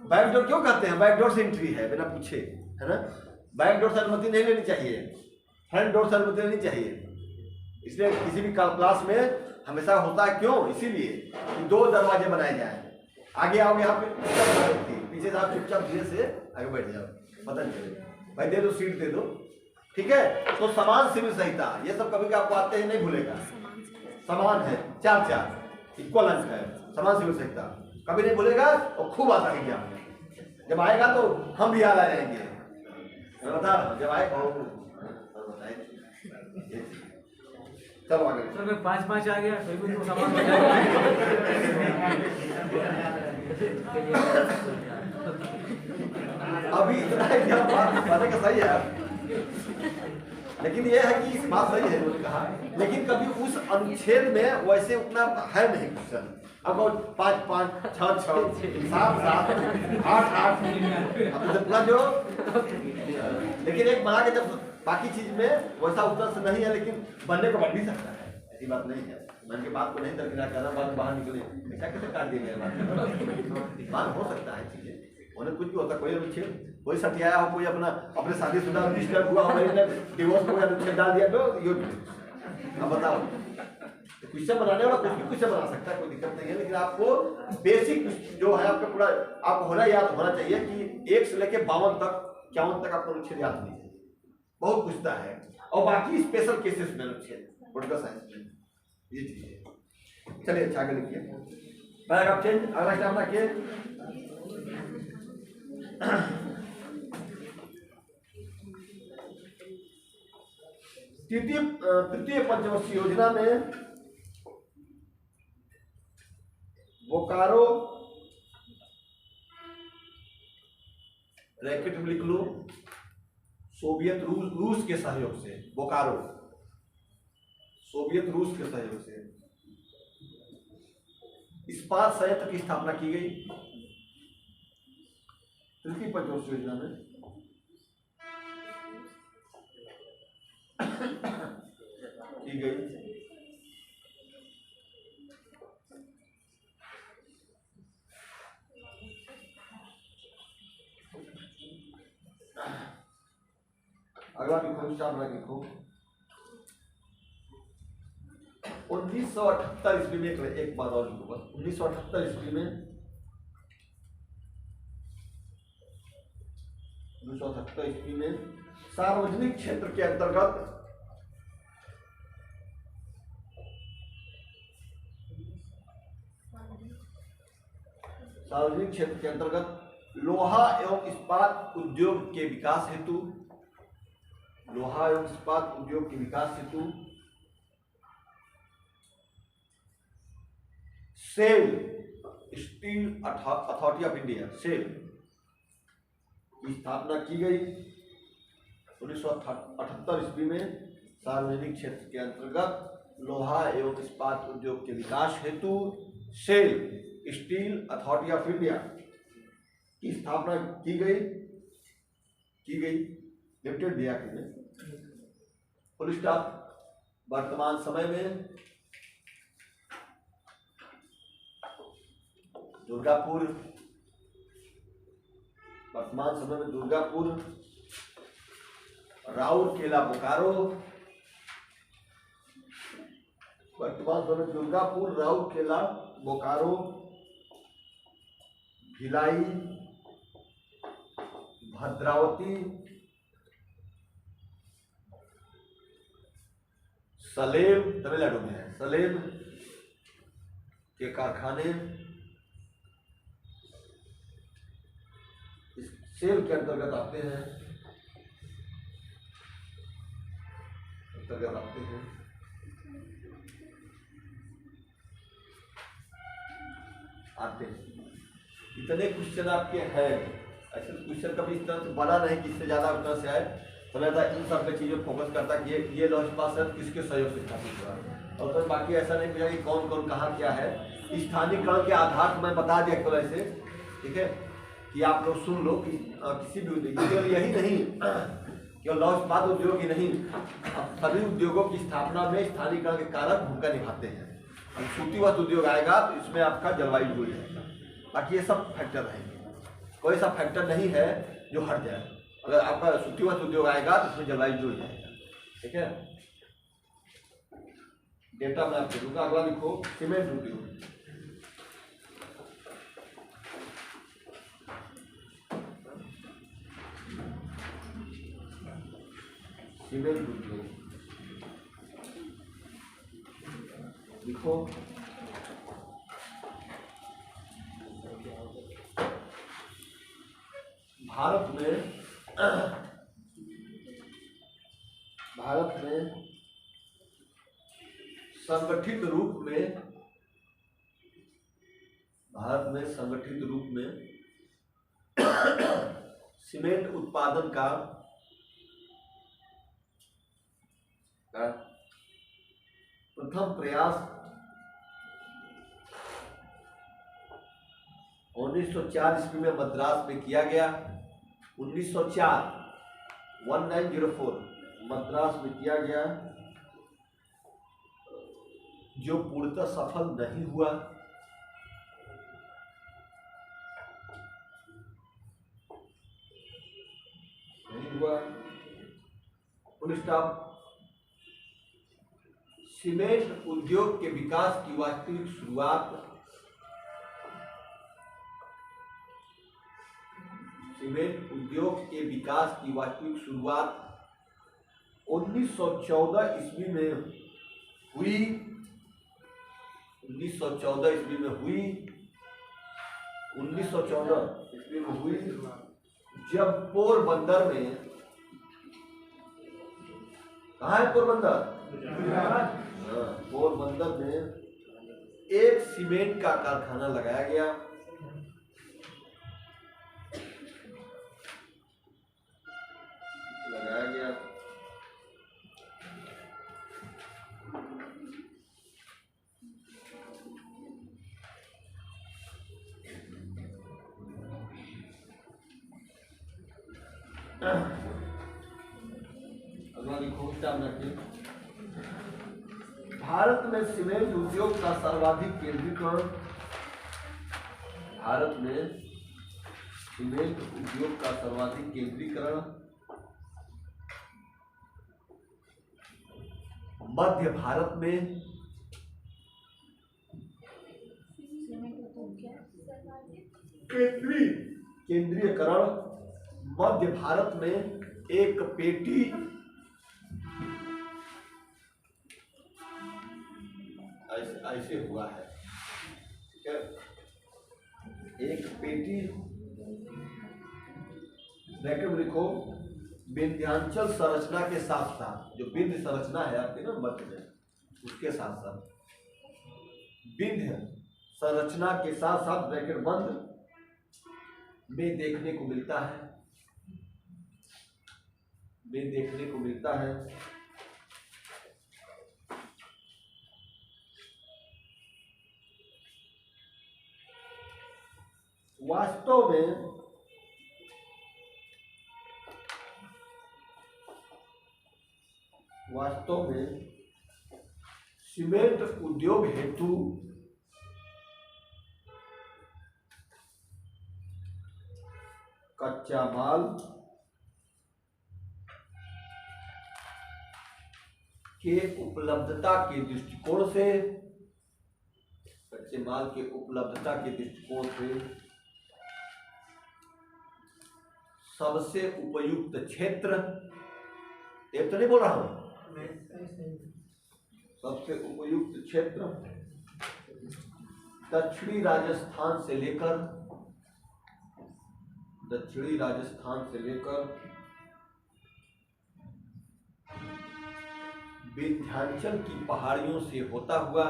बैकडोर क्यों कहते हैं? बैकडोर से एंट्री है बिना पूछे, है ना। बैकडोर से अनुमति नहीं लेनी चाहिए, फ्रंट डोर से अनुमति लेनी चाहिए। इसलिए किसी भी क्लास में हमेशा होता है, क्यों? इसीलिए कि 2 दरवाजे बनाए जाए। आगे आओगे यहाँ पे, पीछे से आप चुपचाप धीरे से आगे बैठ जाओ, पता नहीं चलेगा। भाई दे दो, सीट दे दो, ठीक है। तो समान सिविल संहिता, ये सब कभी आपको आते हैं, नहीं भूलेगा। समान है, 4 इक्वल अंक है, समान सिविल संहिता कभी नहीं भूलेगा, और खूब आता है एग्जाम में। जब आएगा तो हम भी याद आ जाएंगे, मैं बता रहा हूँ, जब आएगा चलो आगे। सर मैं 5 आ गया, कोई भी तो सामान अभी इतना एग्जाम पाने का सही है, लेकिन ये है कि इस बात सही है उन्होंने कहा, लेकिन कभी उस अनुच्छेद में वैसे उतना है नहीं क्वेश्चन। अब 5 5 6 6 7 7 8 8 पूरा जो, लेकिन एक बना के जब बाकी चीज में वैसा उत्तर से नहीं है, लेकिन बनने को बन भी सकता है, ऐसी बात नहीं है। मन की बात को नहीं दरकिनार करना, बात बाहर निकले, ऐसा कैसे काट दिया गया? बात हो सकता है, चीजें उन्हें कुछ भी होता, कोई अनुच्छेद, कोई सटियाया हो, कोई अपने शादीशुदा डिस्टर्ब हुआ हो, डिवोर्स को अनुच्छेद डाल दिया, तो ये अब बताओ। क्वेश्चन बनाने वाला कुछ भी क्वेश्चन बना सकता है, कोई दिक्कत नहीं है, लेकिन आपको बेसिक जो है आपका पूरा आपको होना याद होना चाहिए कि 1 से लेकर 52 तक 51 तक आपको अनुच्छेद याद नहीं है, बहुत पूछता है। और बाकी स्पेशल केसेस में अनुच्छेद पॉलिटिकल साइंस में ये चीज है। चलिए अच्छा आगे लिखिए, पैराग्राफ चेंज, अगला स्टेप रखिए। तृतीय पंचवर्षीय योजना में बोकारो ब्रैकेट में लिख लो, सोवियत रूस के सहयोग से, बोकारो सोवियत रूस के सहयोग से इस्पात संयंत्र की स्थापना की गई। तृतीय पंचवर्षीय योजना में की गई। अगला लिखो, स्टार्ट लिखो। 1978 ईस्वी में एक बात और लिखो बस। 1978 ईस्वी में 1978 ईस्वी में सार्वजनिक क्षेत्र के अंतर्गत लोहा एवं इस्पात उद्योग के विकास हेतु SAIL Steel Authority of India SAIL की स्थापना की गई। 1978 ईस्वी में सार्वजनिक क्षेत्र के अंतर्गत लोहा एवं इस्पात उद्योग के विकास हेतु SAIL Steel Authority of India की स्थापना की गई लिमिटेड दिया में। Full stop. वर्तमान समय में दुर्गापुर, राउरकेला बोकारो, भिलाई, भद्रावती, सलेम तमिलनाडु में है, सलेम के कारखाने इस सेल के अंतर्गत आते हैं। इतने क्वेश्चन आपके हैं। ऐसे क्वेश्चन कभी इस तरह से बना नहीं कि इससे ज्यादा उतना से आए। तो मैं इन सब पे चीजों फोकस करता कि ये लॉ इस्पात किसके सहयोग से स्थापित हुआ, और तो बाकी ऐसा नहीं पूछा कि कौन कौन कहाँ क्या है। स्थानीयकरण के आधार पर मैं बता दिया केवल ऐसे, ठीक है, कि आप लोग सुन लो कि किसी भी उद्योग, केवल यही नहीं केवल लौह इस्पात उद्योग ही नहीं, अब सभी उद्योगों की स्थापना में स्थानीयकरण के कारक भूमिका निभाते हैं। अब सूतीवस्त्र उद्योग आएगा तो इसमें आपका जलवायु जुड़ जाएगा। बाकी ये सब फैक्टर रहेंगे, कोई सा फैक्टर नहीं है जो हट जाए। अगर आपका सूतीवस्त्र उद्योग आएगा तो इसमें जलवायु जुड़ जाएगा, ठीक है। डेटा मैं आपको दूंगा। अगला लिखो, सीमेंट उद्योग। सीमेंट उद्योग लिखो। भारत में संगठित रूप में सीमेंट उत्पादन का प्रथम प्रयास 1904 ईस्वी में मद्रास में किया गया। 1904 मद्रास में किया गया, जो पूर्णतः सफल नहीं हुआ। Full stop. सीमेंट उद्योग के विकास की वास्तविक शुरुआत 1914 ईस्वी में हुई। 1914 ईस्वी में हुई जब पोरबंदर में, कहाँ है पोरबंदर? पोरबंदर में एक सीमेंट का कारखाना लगाया गया। अगला लिखो, ध्यान रखिए। भारत में सीमेंट उद्योग का सर्वाधिक केंद्रीकरण, भारत में सीमेंट उद्योग का सर्वाधिक केंद्रीकरण मध्य भारत में, केंद्रीयकरण मध्य भारत में एक पेटी ऐसे हुआ है, ठीक है। एक पेटी ब्रैकेट में लिखो, विंध्याचल संरचना के साथ साथ, जो विंध्य संरचना है आपके ना मध्य में, उसके साथ साथ विंध्य संरचना के साथ साथ ब्रैकेट बंद में देखने को मिलता है, में देखने को मिलता है वास्तव में सीमेंट उद्योग हेतु कच्चा माल के उपलब्धता के दृष्टिकोण से, कच्चे माल के उपलब्धता के दृष्टिकोण से सबसे उपयुक्त क्षेत्र, एक तो नहीं बोल रहा हूं, सबसे उपयुक्त क्षेत्र दक्षिणी राजस्थान से लेकर विंध्याचल की पहाड़ियों से होता हुआ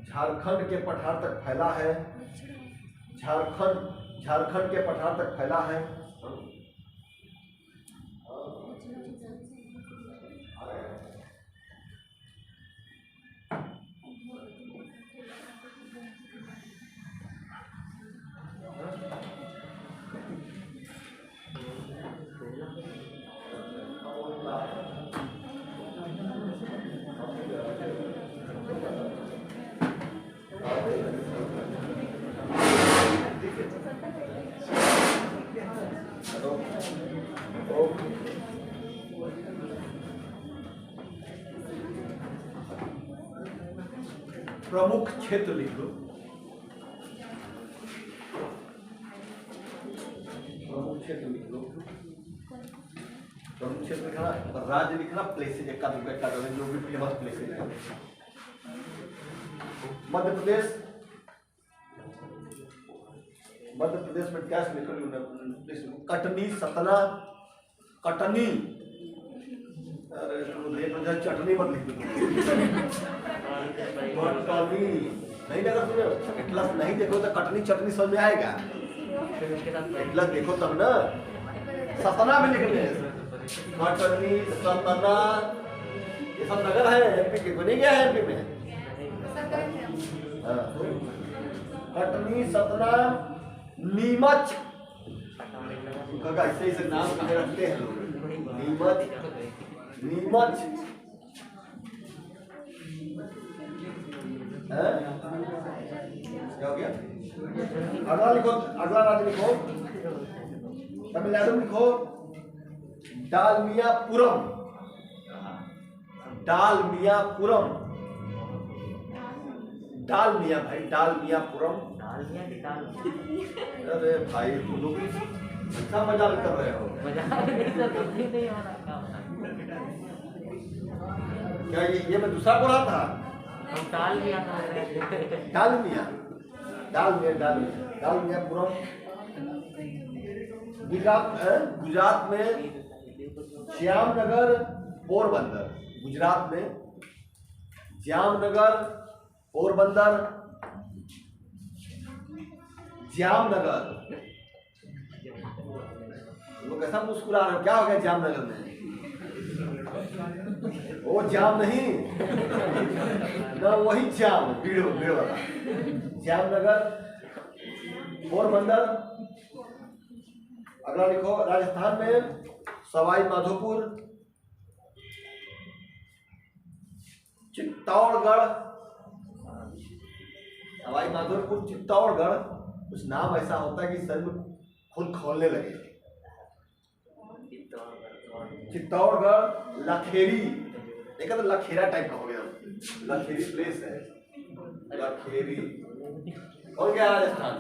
झारखंड के पठार तक फैला है, झारखंड के पठार तक फैला है। प्रमुख क्षेत्र लिख लो, प्रमुख क्षेत्र लिखना, राज्य लिखना, प्लेसेज एक जो भी फेमस प्लेसेज है। मध्य प्रदेश में क्या लिख लो, कटनी, सतना, कटनी, अरे चटनी मत लिख दो, कटनी नहीं लगा तुझे, एटलस नहीं देखो तो कटनी चटनी समझ में आएगा, एटलस देखो तब ना। सतना में लिख ले, कटनी, सतना, ये सब नगर है एमपी के, बनी गया है एमपी में। कटनी, सतना, नीमच, ऐसे नाम कहे रखते हैं लोग, नीमच क्या हो गया? अगला लिखो, अगला राज्य लिखो, तमिलनाडु लिखो, डालमियापुरम, डालमिया भाई, डालमियापुरम। अरे भाई तुम लोग अच्छा मजाक कर रहे हो, क्या ये मैं दूसरा बोल रहा था? डालमियापुरम गुजरात में, जामनगर, पोरबंदर, गुजरात में जामनगर, पोरबंदर, जामनगर। लोग कैसा मुस्कुरा रहे हो, क्या हो गया जामनगर में? वो जाम नहीं ना, वही जाम भीड़ वाला। जामनगर, पोरबंदर। अगला लिखो राजस्थान में सवाई माधोपुर, चित्तौड़गढ़। सवाई माधोपुर, चित्तौड़गढ़। कुछ नाम ऐसा होता है कि सर में खून खोलने लगे। चित्तौड़गढ़, लखेरी। देखा तो लखेरा टाइप का हो गया, लखेरी प्लेस है, लखेरी। और क्या राजस्थान,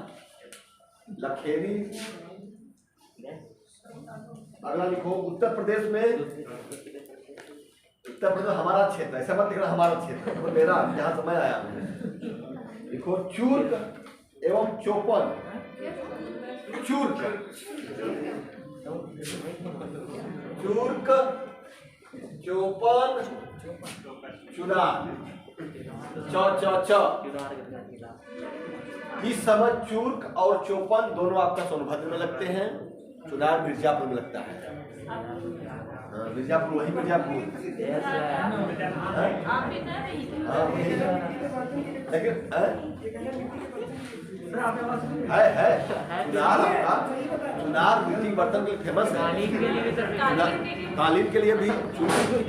लखेरी। अगला लिखो उत्तर प्रदेश में, उत्तर प्रदेश हमारा क्षेत्र, ऐसा मत लिखना हमारा क्षेत्र, तो मेरा जहाँ समय आया लिखो चूर्क एवं चौपन। चूर्क, चूर्क, चौपन, चुनार। इस समय चूर्क और चौपन दोनों आपका सोनभद्र में लगते हैं, चुनार मिर्जापुर में लगता है। मिर्जापुर, वही मिर्जापुर। लेकिन है चुनार आपका, चुनार मिट्टी बर्तन के लिए फेमस है। कालीन के लिए भी,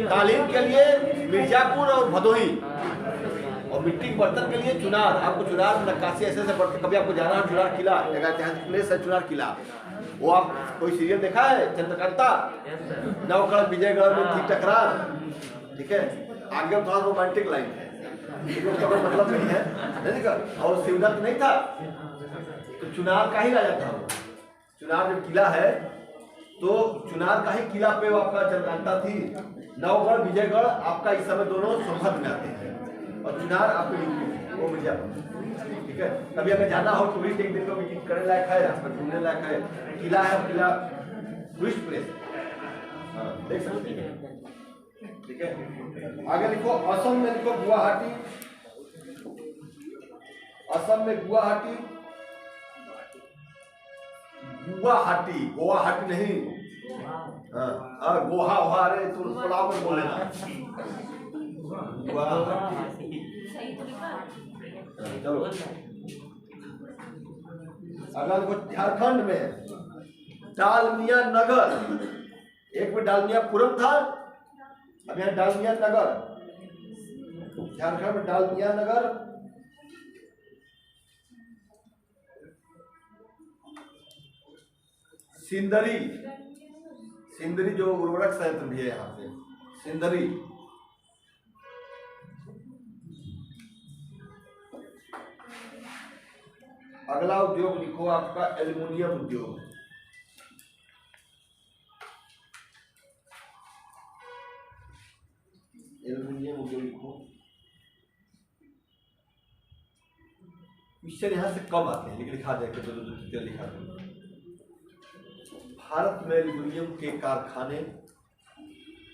कालीन के लिए मिर्जापुर और भदोही, और मिट्टी के बर्तन के लिए चुनार। आपको चुनार नक्काशी ऐसे ऐसे बर्तन, कभी आपको जाना है चुनार किला, ऐतिहासिक प्लेस है चुनार किला। वो आप कोई सीरियल देखा है चंद्रकांता, नवगढ़ विजयगढ़ में थी टकरार, ठीक है। आगे थोड़ा रोमांटिक लाइन है, उसका कोई मतलब नहीं है, नहीं देखा। और शिवदत्त नहीं था तो चुनार का ही राजा था वो। चुनार जो किला है तो चुनार का ही किला पे वो आपका चंद्रकांता थी। नवगढ़ विजयगढ़ आपका इस समय दोनों सोनभद्र में आते हैं, और चुनार आपको यूपी में, वो मिर्जापुर, ठीक है। कभी अगर जाना हो टूरिस्ट एक दिन को विजिट करने लायक है, यहाँ पर घूमने लायक है, किला है, किला टूरिस्ट प्लेस, देख सकते हैं, ठीक है। आगे लिखो असम में, लिखो गुवाहाटी। असम में गुवाहाटी, गुवाहाटी, गुवाहाटी नहीं, गोहा वहा, अरे तुम पुलाव में बोले ना, गुवाहाटी। चलो अगर वो झारखंड में डालमिया नगर, एक में डालमियापुरम था, अब यहाँ डालमिया नगर, झारखंड में डालमिया नगर। सिंदरी, सिंदरी जो उर्वरक संयंत्र भी है यहाँ से, सिंदरी। अगला उद्योग लिखो आपका एल्युमिनियम उद्योग। एल्युमिनियम उद्योग लिखो। क्वेश्चन यहाँ से कम आते हैं, लेकिन लिखा जाए तो लिखा जाए। भारत में एल्युमिनियम के कारखाने,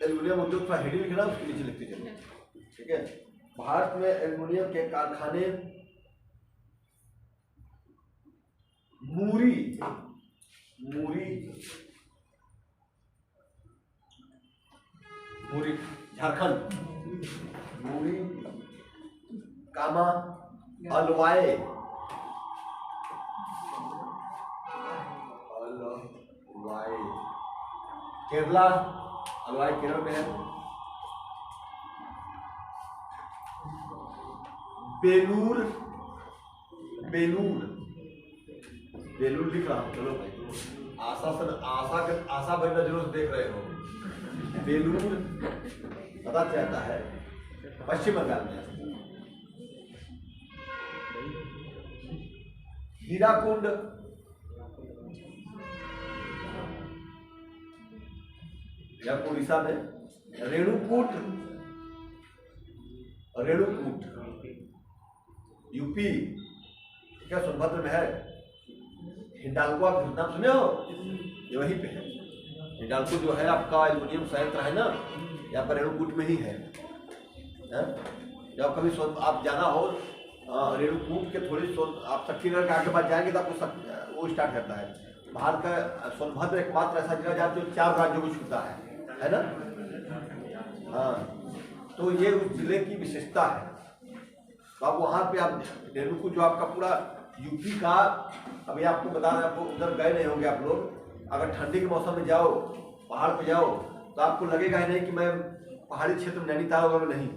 एल्युमिनियम उद्योग का हेडिंग लिखना, उसके नीचे लिखते चलिए, ठीक है। भारत में एल्युमिनियम के कारखाने मूरी, मूरी, मूरी झारखंड, मूरी, कामा, अलवाए, अलवाए केरला, अलवाए केरल में है। बेलूर, बेलूर, बेलूर लिख रहा हूँ, चलो भाई, आशा भाई नजरों से देख रहे हो। बेलूर पता चलता है पश्चिम बंगाल में। हीराकुंड, यह उड़ीसा में। रेणुकूट, रेणुकूट यूपी, क्या सोनभद्र में है। हिंडाल्को आप नाम सुने हो, ये वहीं पे है। हिंडाल्को जो है आपका एल्युमिनियम संयंत्र है ना, यहाँ पर रेणुकूट में ही है। जब कभी आप जाना हो रेणुकूट के थोड़ी आप शक्तिनगर के आगे बाद जाएंगे तो आपको वो स्टार्ट करता है। भारत का सोनभद्र एकमात्र ऐसा जगह जहाँ जो 4 राज्यों को छूता है ना। हाँ, तो ये उस जिले की विशेषता है। तो आप वहाँ पे आप रेणुकूट जो आपका पूरा यूपी का, अभी आपको बता रहे हैं, आपको उधर गए नहीं होंगे आप लोग, अगर ठंडी के मौसम में जाओ पहाड़ पे जाओ तो आपको लगेगा ही नहीं कि मैं पहाड़ी क्षेत्र में नैनीताल वगैरह नहीं,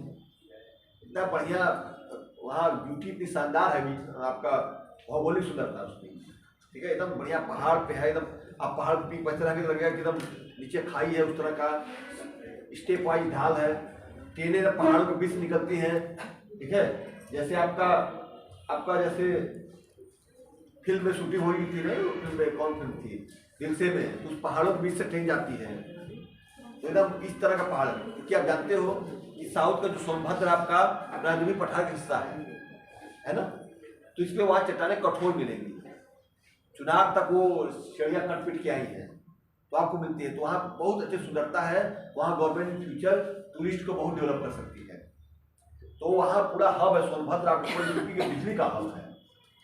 इतना बढ़िया वहाँ ब्यूटी इतनी शानदार है आपका भौगोलिक सुंदरता उसकी, ठीक है, एकदम बढ़िया पहाड़ पे है एकदम। आप पहाड़ पे पीक पर चढ़ा के लगेगा कि एकदम नीचे खाई है, उस तरह का स्टेप वाइज ढाल है, ट्रेनें पहाड़ों के बीच निकलती हैं, ठीक है। जैसे आपका जैसे फिल्म में शूटिंग हो रही थी ना, फिल्म में कौन फिल्म थी, दिल से में, उस पहाड़ों के बीच से ट्रेन जाती है, तो एकदम इस तरह का पहाड़ है। क्योंकि आप जानते हो कि साउथ का जो सोनभद्र आपका राजवी पठार का हिस्सा है ना, तो इसमें वहाँ चट्टानें कठोर मिलेंगी, चुनार तक वो चिड़िया कटपिट के आई है तो आपको मिलती है, तो वहाँ बहुत अच्छी सुंदरता है। वहाँ गवर्नमेंट फ्यूचर टूरिस्ट को बहुत डेवलप कर सकती है। तो वहाँ पूरा हब है सोनभद्र, आपको यूपी के बिजली का हब है।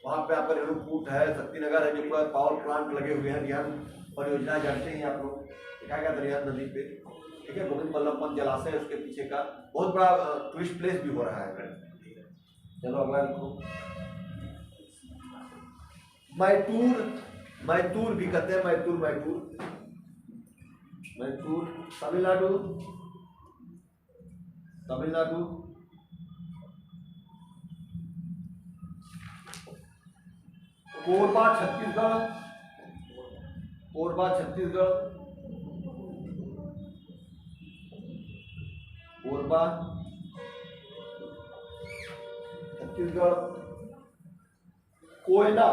वहाँ पे आपका रेणुकूट है, शक्तिनगर है, जो पूरा पावर प्लांट लगे हुए हैं, रिहन परियोजना जानते हैं आप लोग, देखा गया था रिहन नदी पे, ठीक है, गोविंद बल्लभ पंत जलाशय है उसके पीछे का, बहुत बड़ा टूरिस्ट प्लेस भी हो रहा है। चलो अगला लिखो, मैतूर भी कहते हैं, मैतूर तमिलनाडु, कोरबा छत्तीसगढ़, कोरबा छत्तीसगढ़, कोयना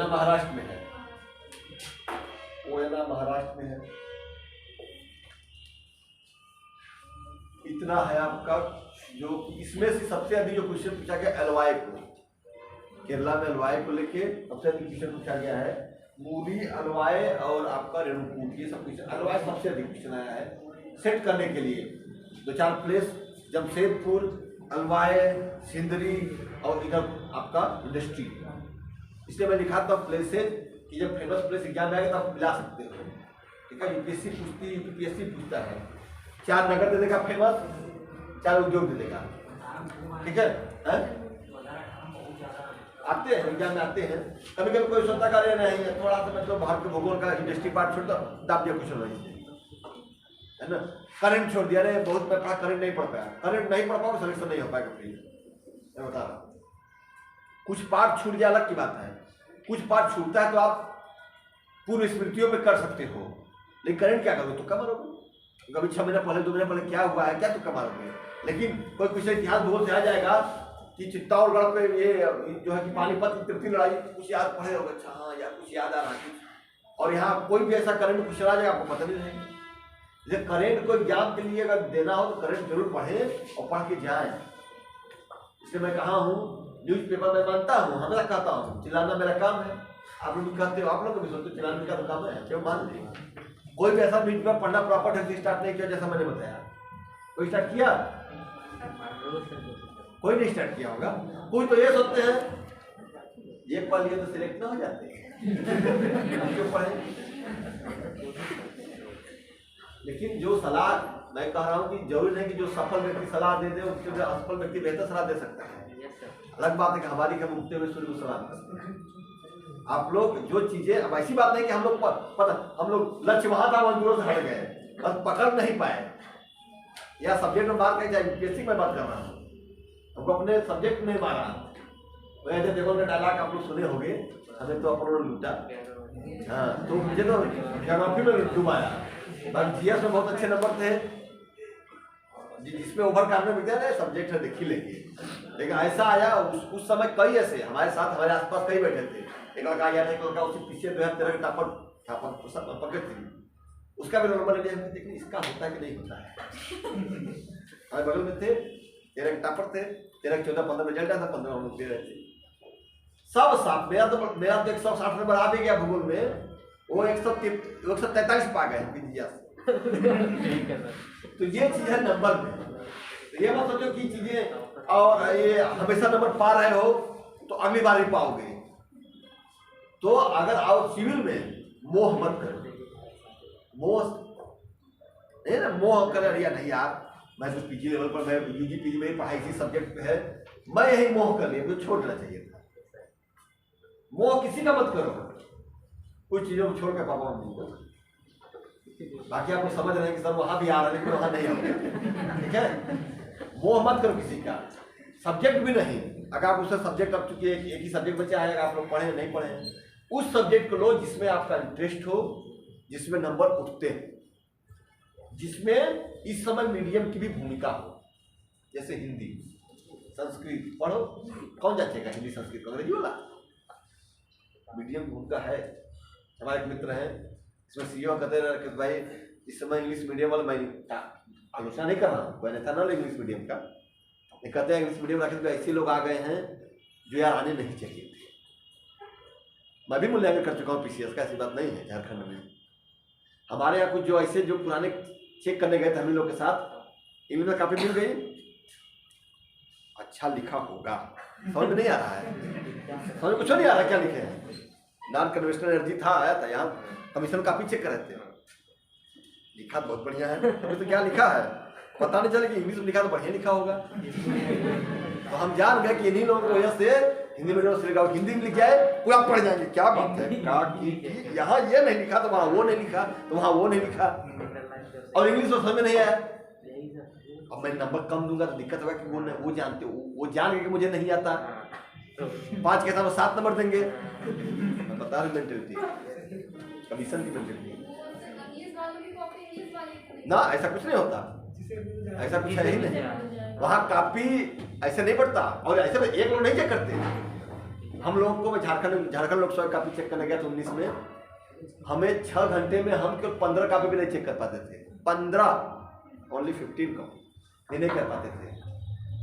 महाराष्ट्र में है, इतना है आपका। जो इसमें से सबसे अधिक जो क्वेश्चन पूछा गया एलवाई को, केरला में एलवाई को लेके सबसे अधिक क्वेश्चन पूछा गया है। मूली, अलवाई और आपका रेणुकूट, ये सब क्वेश्चन, अलवाई सबसे अधिक क्वेश्चन आया है सेट करने के लिए। 2-4 प्लेस, जमशेदपुर, अलवाई, सिंदरी और इधर आपका इंडस्ट्री, इसलिए मैं लिखा था प्लेसेज कि जब फेमस प्लेस एग्जाम में आएगा तब आप मिला सकते हो, ठीक है। यूपीएससी पूछती, यूपीएससी पूछता है, 4 नगर दे देगा फेमस, 4 उद्योग दे देगा, ठीक है? आते हैं एग्जाम में आते हैं, कभी कभी कोई सोचता का नहीं है, थोड़ा सा मतलब भारत के भूगोल का इंडस्ट्री पार्ट छोड़ दो, दाब दिया क्वेश्चन वही है ना। करंट छोड़ दिया, अरे बहुत मैं पढ़ा, करंट नहीं पढ़ पाया, करंट नहीं पढ़ पाओगे सिलेक्शन नहीं हो पाएगा। फिर मैं बता रहा हूँ, कुछ पार्ट छूट जाए अलग की बात है, कुछ पार्ट छूटता है तो आप पूर्व स्मृतियों में कर सकते हो, लेकिन करंट क्या करोगे, तुक्का मारोगे। कभी 6 महीने पहले 2 महीने पहले क्या हुआ है, क्या तुक्का मारोगे। लेकिन कोई कुछ इतिहास भूगोल से आ जाएगा कि चित्तौड़गढ़ पे ये जो है कि पानीपत की तृतीय लड़ाई, कुछ याद पढ़े होगा, अच्छा हाँ यार कुछ याद आ रहा है, और यहाँ कोई भी ऐसा करंट क्वेश्चन आ जाएगा आपको पता नहीं रहेगा। जैसे करंट को एग्जाम के लिए अगर देना हो तो करंट जरूर पढ़ें और पढ़ के जाएं। इसलिए मैं कहा हूँ, न्यूज़पेपर में मानता हूँ, हमेशा कहता हूँ, चिल्लाना मेरा काम है। आप लोग कहते हो, आप लोग भी सोचते चिल्लाने का तो काम है, क्यों मान लीजिए। कोई भी ऐसा न्यूज़पेपर पढ़ना प्रॉपर ढंग से स्टार्ट नहीं किया, जैसा मैंने बताया। कोई स्टार्ट किया? कोई नहीं स्टार्ट किया होगा। कोई तो ये सोचते हैं ये पढ़ लिए तो सिलेक्ट ना हो जाते क्यों पढ़े। लेकिन जो सलाह मैं कह रहा हूँ कि जरूरी नहीं कि जो सफल व्यक्ति सलाह दे दे उससे असफल व्यक्ति बेहतर सलाह दे सकता है। अलग बात है कि हमारी के मुक्ते हुए सूर्य को सलाह करते हैं। आप लोग जो चीजें, अब ऐसी बात नहीं कि हम लोग पता हम लोग लक्ष्य वहां था मजदूरों से हट गए, बस पकड़ नहीं पाए, या सब्जेक्ट में बात नहीं, चाहे बेसिक में बात कर रहा हूँ, हमको अपने सब्जेक्ट में मारा। वैसे देखो ना डायलॉग आप लोग सुने होंगे, हमें तो अपनों ने लूटा, हाँ, तो मुझे तो ज्योग्राफी में डुबाया। बस जीएस में बहुत अच्छे नंबर थे, जिसमें ओवर करने में ना सब्जेक्ट है देख ही लेंगे। लेकिन ऐसा आया उस समय कई ऐसे हमारे साथ, हमारे आसपास कई बैठे थे, एक लड़का आया था, एक लड़का उसके पीछे 2013 के टापर पकड़ थी, उसका भी नंबर लिया, लेकिन इसका होता है कि नहीं होता है। हमारे बगल में थे 13 के टापर थे, 13 14-15 रिजल्ट आया था, 15 हम लोग दे रहे थे सब साथ। मेरा तो 160 नंबर आ भी गया भूगोल में, वो 143 पा गए। तो ये चीज है नंबर में, तो ये मत सोचो कि चीजें और ये हमेशा नंबर पा रहे हो तो अगली बार ही पाओगे। तो अगर आओ सिविल में मोह मत करो, मोह नहीं ना, मोह कर या नहीं यार मैं तो पीजी लेवल पर, मैं यूजी पीजी में पढ़ाई इसी सब्जेक्ट पे है, मैं यही मोह कर लिया, मुझे छोड़ना चाहिए था। मोह किसी का मत करो, कुछ चीजों को छोड़ के पापा मम्मी को। बाकी आपको समझ रहे हैं कि सर वहां भी आ रहा है लेकिन वहां नहीं आ, ठीक है। मोह मत करो किसी का, सब्जेक्ट भी नहीं। अगर आप उससे सब्जेक्ट अब चूंकि एक ही सब्जेक्ट बच्चे आएगा, आप लोग पढ़े नहीं पढ़े, उस सब्जेक्ट को लो जिसमें आपका इंटरेस्ट हो, जिसमें नंबर उठते हैं, जिसमें इस समय मीडियम की भी भूमिका हो, जैसे हिंदी संस्कृत पढ़ो। कौन जाचेगा हिंदी संस्कृत को, अंग्रेजी वाला? मीडियम की भूमिका है। हमारे एक मित्र हैं इसमें सीईओ कहते रहे कि भाई इस समय इंग्लिश मीडियम वाला, मैं आलोचना नहीं कर रहा हूँ, कोई नेता ना इंग्लिश मीडियम का, ये कहते हैं इंग्लिश मीडियम रखे तो ऐसे लोग आ गए हैं जो यार आने नहीं चाहिए थे। मैं भी मूल्यांकन कर चुका हूँ पीसीएस का, ऐसी बात नहीं है। झारखंड में हमारे यहाँ कुछ जो ऐसे जो पुराने चेक करने गए थे हम लोग के साथ, इंग्लिश में काफी मिल गई, अच्छा लिखा होगा, समझ में नहीं आ रहा है, समझ कुछ नहीं आ रहा क्या लिखे हैं। नॉन कन्वेंशनल एनर्जी था, आया था यहाँ, कमीशन काफी चेक कर रहे थे, लिखा तो बहुत बढ़िया है, तो क्या लिखा है पता नहीं चले कि इंग्लिश में लिखा तो बढ़िया लिखा होगा। तो हम जान गए कि इन्हीं लोगों की वजह से हिंदी मीडियम से लिखा, हिंदी में लिख जाए पूरा पढ़ जाएंगे, क्या बात है, यहाँ ये नहीं लिखा तो वहाँ वो नहीं लिखा, तो वहाँ वो नहीं लिखा, और इंग्लिश में समझ में नहीं आया। अब मैं नंबर कम दूंगा तो दिक्कत होगा कि वो जानते, वो जान गए कि मुझे नहीं आता, 5 के साथ 7 नंबर देंगे। मैं बता रही मेंटेलिटी, कमीशन की मेंटेलिटी ना, ऐसा कुछ नहीं होता, ऐसा कुछ है ही नहीं। वहाँ कापी ऐसे नहीं पड़ता, और ऐसे में एक लोग नहीं चेक करते। हम लोगों को, मैं झारखंड लोकसभा कापी चेक करने गया था 19 में, हमें 6 घंटे में हम केवल 15 कापी भी नहीं चेक कर पाते थे, 15, ओनली 15 का नहीं कर पाते थे।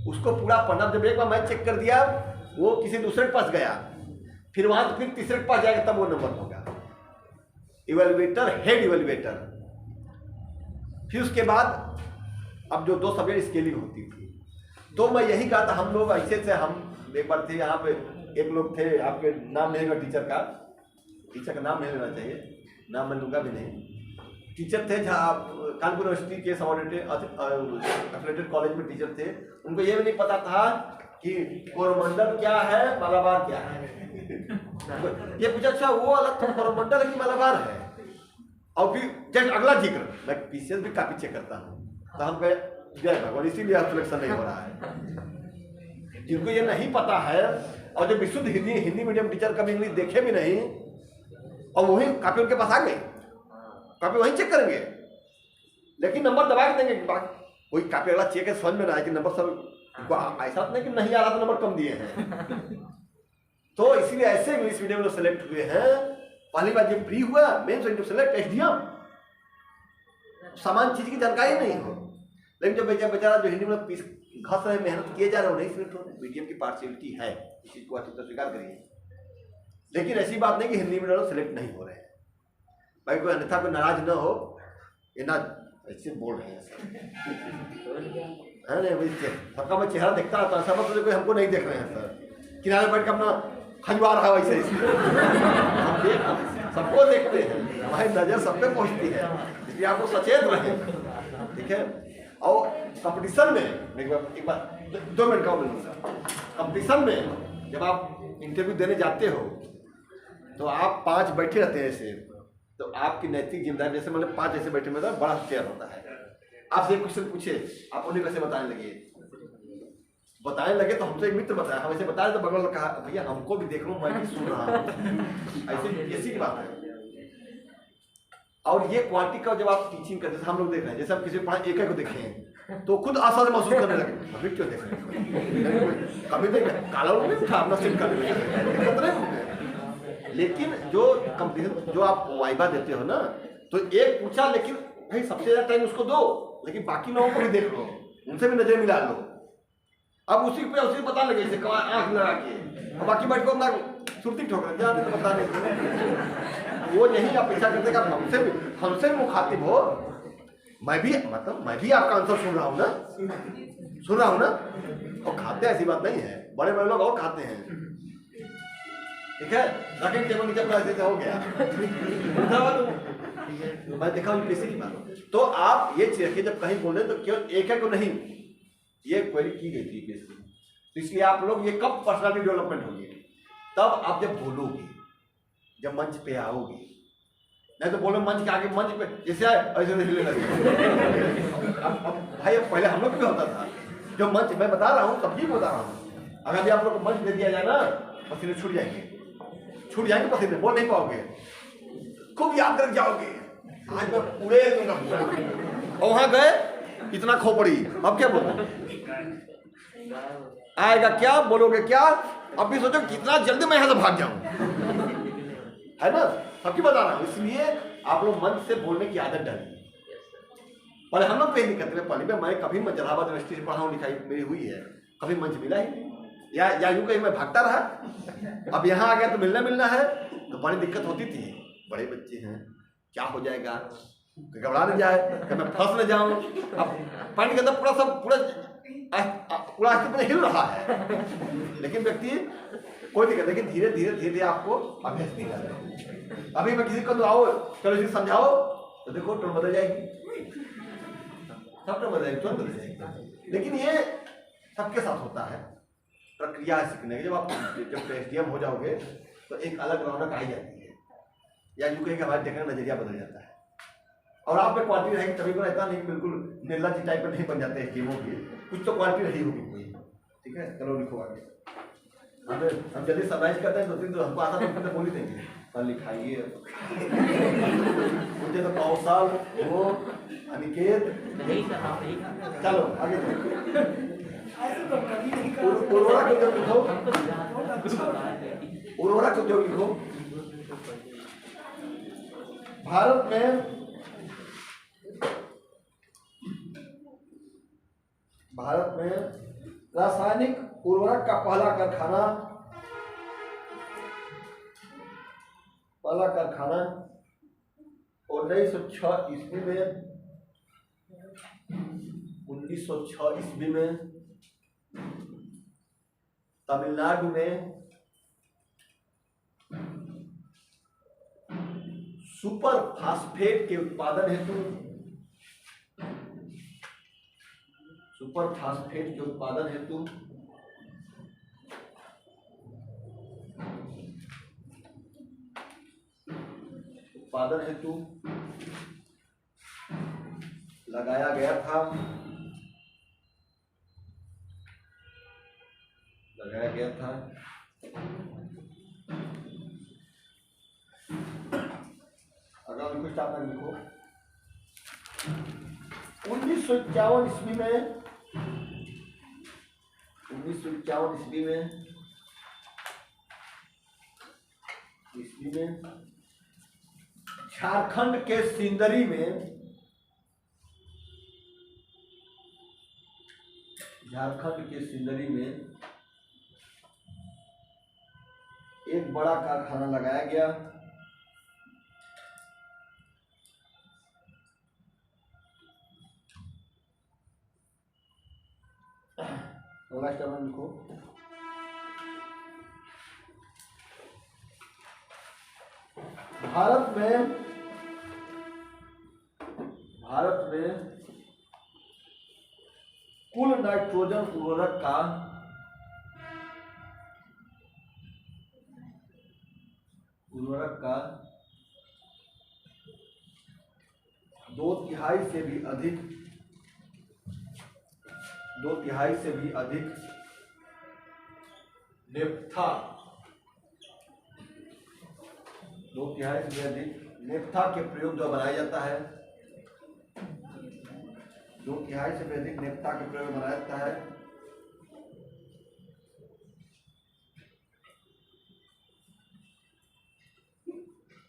उसको पूरा पढ़ना, जब एक बार मैं चेक कर दिया, वो किसी दूसरे के पास गया, फिर वहां तो फिर तीसरे के पास जाएगा तब वो नंबर होगा। इवेल्युएटर, हेड इवेल्युएटर, फिर उसके बाद अब जो 2 सब्जेक्ट स्केलिंग होती थी, तो मैं यही कहा था, हम लोग ऐसे से, हम एक बार थे यहाँ पे, एक लोग थे, आपके नाम नहीं लेगा, टीचर का नाम नहीं लेना चाहिए, नाम मैं लूंगा भी नहीं, टीचर थे कानपुर यूनिवर्सिटी के एफिलिएटेड कॉलेज में टीचर थे, उनको ये भी नहीं पता था कि कोरोमंडल क्या है, मालाबार क्या है। ये पूछा, अच्छा वो अलग तो कोरोमंडल है कि मालाबार है। और फिर जस्ट अगला जिक्र, मैं पीसीएस भी काफी चेक करता हूँ, तो हम कहे जय भगवान, इसीलिए सिलेक्शन नहीं हो रहा है। जिनको ये नहीं पता है, और जो विशुद्ध हिंदी मीडियम टीचर कभी इंग्लिश देखे भी नहीं, और वही काफी उनके पास आ गई, कापी वहीं चेक करेंगे, लेकिन नंबर दबा के देंगे। कोई कापी अगला चेक है, समझ में ना आए कि नंबर सब ऐसा नहीं कि नहीं आ रहा तो नंबर कम दिए हैं। तो इसीलिए ऐसे इंग्लिश मीडियम में सेलेक्ट हुए हैं, पहली बार जब फ्री हुआ मेंस टू सेलेक्ट एसडीएम, सामान चीज की जानकारी नहीं हो, लेकिन जब बेचारा जो हिंदी में घस रहे, मेहनत किए जा रहे हो, नहीं सिलेक्ट हो रहे। मीडियम की पार्शियलिटी है, इस चीज को अच्छी तरह स्वीकार करिए, लेकिन ऐसी बात नहीं कि हिंदी मीडियम में सेलेक्ट नहीं हो रहे हैं। भाई कोई अन्यथा कोई नाराज न हो, ये ना ऐसे बोल रहे हैं है नहीं भाई, सबका मैं चेहरा देखता रहता हूँ, सब मतलब कोई हमको नहीं देख रहे हैं सर, किनारे बैठ के अपना खजवा रहा है वैसे, हम देख सबको देखते हैं, हमारी नजर सब पे पहुँचती है, इसलिए आपको सचेत रहे, ठीक है। और कंपटीशन में एक बार 2 मिनट का मिलूंगा, कंपटीशन में जब आप इंटरव्यू देने जाते हो तो आप 5 बैठे रहते हैं ऐसे, तो आपकी नैतिक जिम्मेदारी, जैसे मतलब 5 ऐसे बैठे में बड़ा चेयर होता है, आपसे एक क्वेश्चन पूछे, आप उन्हें कैसे बताने लगे तो हमसे एक मित्र बताया, हम ऐसे बता रहे तो बगल में कहा भैया हमको भी देख लो, मैं भी सुन रहा हूँ, ऐसी की बात है। और ये क्वालिटी का जब आप टीचिंग करते हैं, हम लोग देख रहे हैं, जैसे हम किसी पढ़ाई एक को देखे हैं तो खुद आसानी महसूस करने लगे, अभी क्यों देख रहे हैं, कभी देख काला लोग नहीं था अपना सिम करने लगे। लेकिन जो कंपटीशन, जो आप वाइबा देते हो ना, तो एक पूछा, लेकिन भाई सबसे ज्यादा टाइम उसको दो, लेकिन बाकी लोगों को भी देख लो, उनसे भी नजर मिला लो। अब उसी पता लगे, जैसे आंख लगा के, और बाकी बैठ को अपना सुरती ठोक रहे, जाने तो पता नहीं, वो यही अपेक्षा करते कि हमसे भी मुखातिब हो। मैं भी आपका आंसर सुन रहा हूँ ना, और खाते ऐसी बात नहीं है, बड़े बड़े लोग और खाते हैं। ठीक है, रखें टेबल नीचे अपना देते हो गया तो मैं देखा हूँ पैसे की बात। तो आप ये चीज रखिए, जब कहीं बोले तो केवल एक है को नहीं, ये क्वेरी की गई थी केस में, तो इसलिए आप लोग ये कब पर्सनालिटी डेवलपमेंट होगी, तब आप जब बोलोगे, जब मंच पे आओगे, नहीं तो बोलो मंच के आगे, मंच पे जैसे आए ऐसे हिलने लगे। अब भाई अब पहले हम लोग भी होता था, जो मंच मैं बता रहा हूँ तभी बता रहा हूँ, अगर भी आप लोग को मंच दे दिया जाए ना, पसीने छूट जाएंगे पसीने, बोल नहीं पाओगे, खूब याद रख जाओगे। आज मैं पूरे और वहां गए इतना खोपड़ी, अब क्या बोलना आएगा, क्या बोलोगे, क्या अब भी सोचो कितना जल्दी मैं यहां से भाग जाऊं, है ना, सबकी बता रहा हूं। इसलिए आप लोग मंच से बोलने की आदत डालिए। पहले हम लोग पे नहीं करते, पहले में मैं कभी इलाहाबाद यूनिवर्सिटी से पढ़ा हूँ, लिखाई मेरी हुई है, कभी मंच मिला ही नहीं, या यूं कहीं मैं भागता रहा। अब यहाँ आ गया तो मिलना है, तो बड़ी दिक्कत होती थी, बड़े बच्चे हैं क्या हो जाएगा, घबरा न जाए, कि मैं फंस न जाऊं। अब पानी के अंदर पूरा अस्तित्व हिल रहा है, लेकिन व्यक्ति कोई दिक्कत, लेकिन धीरे धीरे आपको अभ्यास नहीं कर रहे। अभी मैं किसी को आओ चलो इसे समझाओ तो देखो टोन बदल जाएगी, सब टोन बदल जाएगी, तुरंत बदल जाएगी। लेकिन ये सबके साथ होता है, प्रक्रिया है सीखने की। जब एसडीएम हो जाओगे तो एक अलग रौनक आई जाती है, या यूं कहीं हमारे देखने का नजरिया बदल जाता है, और आप में क्वालिटी रहेगी, तभी को रहता नहीं बिल्कुल निर्ला जी टाइप पर नहीं बन जाते एसडीएमओ की, कुछ तो क्वालिटी रही होगी कोई, ठीक है। चलो लिखो आगे, हम जल्दी सरप्राइज करते हैं, 2-3 तो हमको आता तो बोल ही देंगे, कल लिखाइए मुझे तो कौशल वो अनिकेत, चलो आगे उर्वरक उद्योग लिखो। भारत में रासायनिक उर्वरक का पहला कारखाना 1906 ईस्वी में 1906 ईस्वी में तमिलनाडु में सुपर फास्फेट के उत्पादन हेतु लगाया गया था। अगर कुछ आप लिखो 1951 ईस्वी में झारखंड के सिंदरी में एक बड़ा कारखाना लगाया गया। लिखो भारत में कुल नाइट्रोजन उर्वरक का 2/3 से भी अधिक नेफ्था के प्रयोग द्वारा बनाया जाता है। 2/3 से भी अधिक नेफ्था के प्रयोग बनाया जाता है।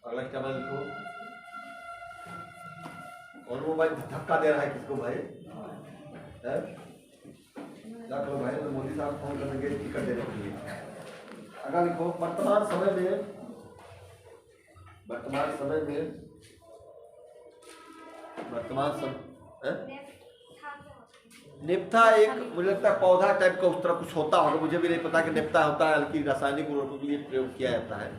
अगला क्या लिखो, और वो भाई धक्का दे रहा है किसको भाई, रख लो भाई, तो मोदी साहब फोन करेंगे टिकट देने के लिए। अगला लिखो वर्तमान समय में नेप्था एक मुझे लगता है पौधा टाइप का उस तरह कुछ होता होगा, मुझे भी नहीं पता कि नेप्था होता है, हल्की रासायनिक उर्वरकों के लिए प्रयोग किया जाता है।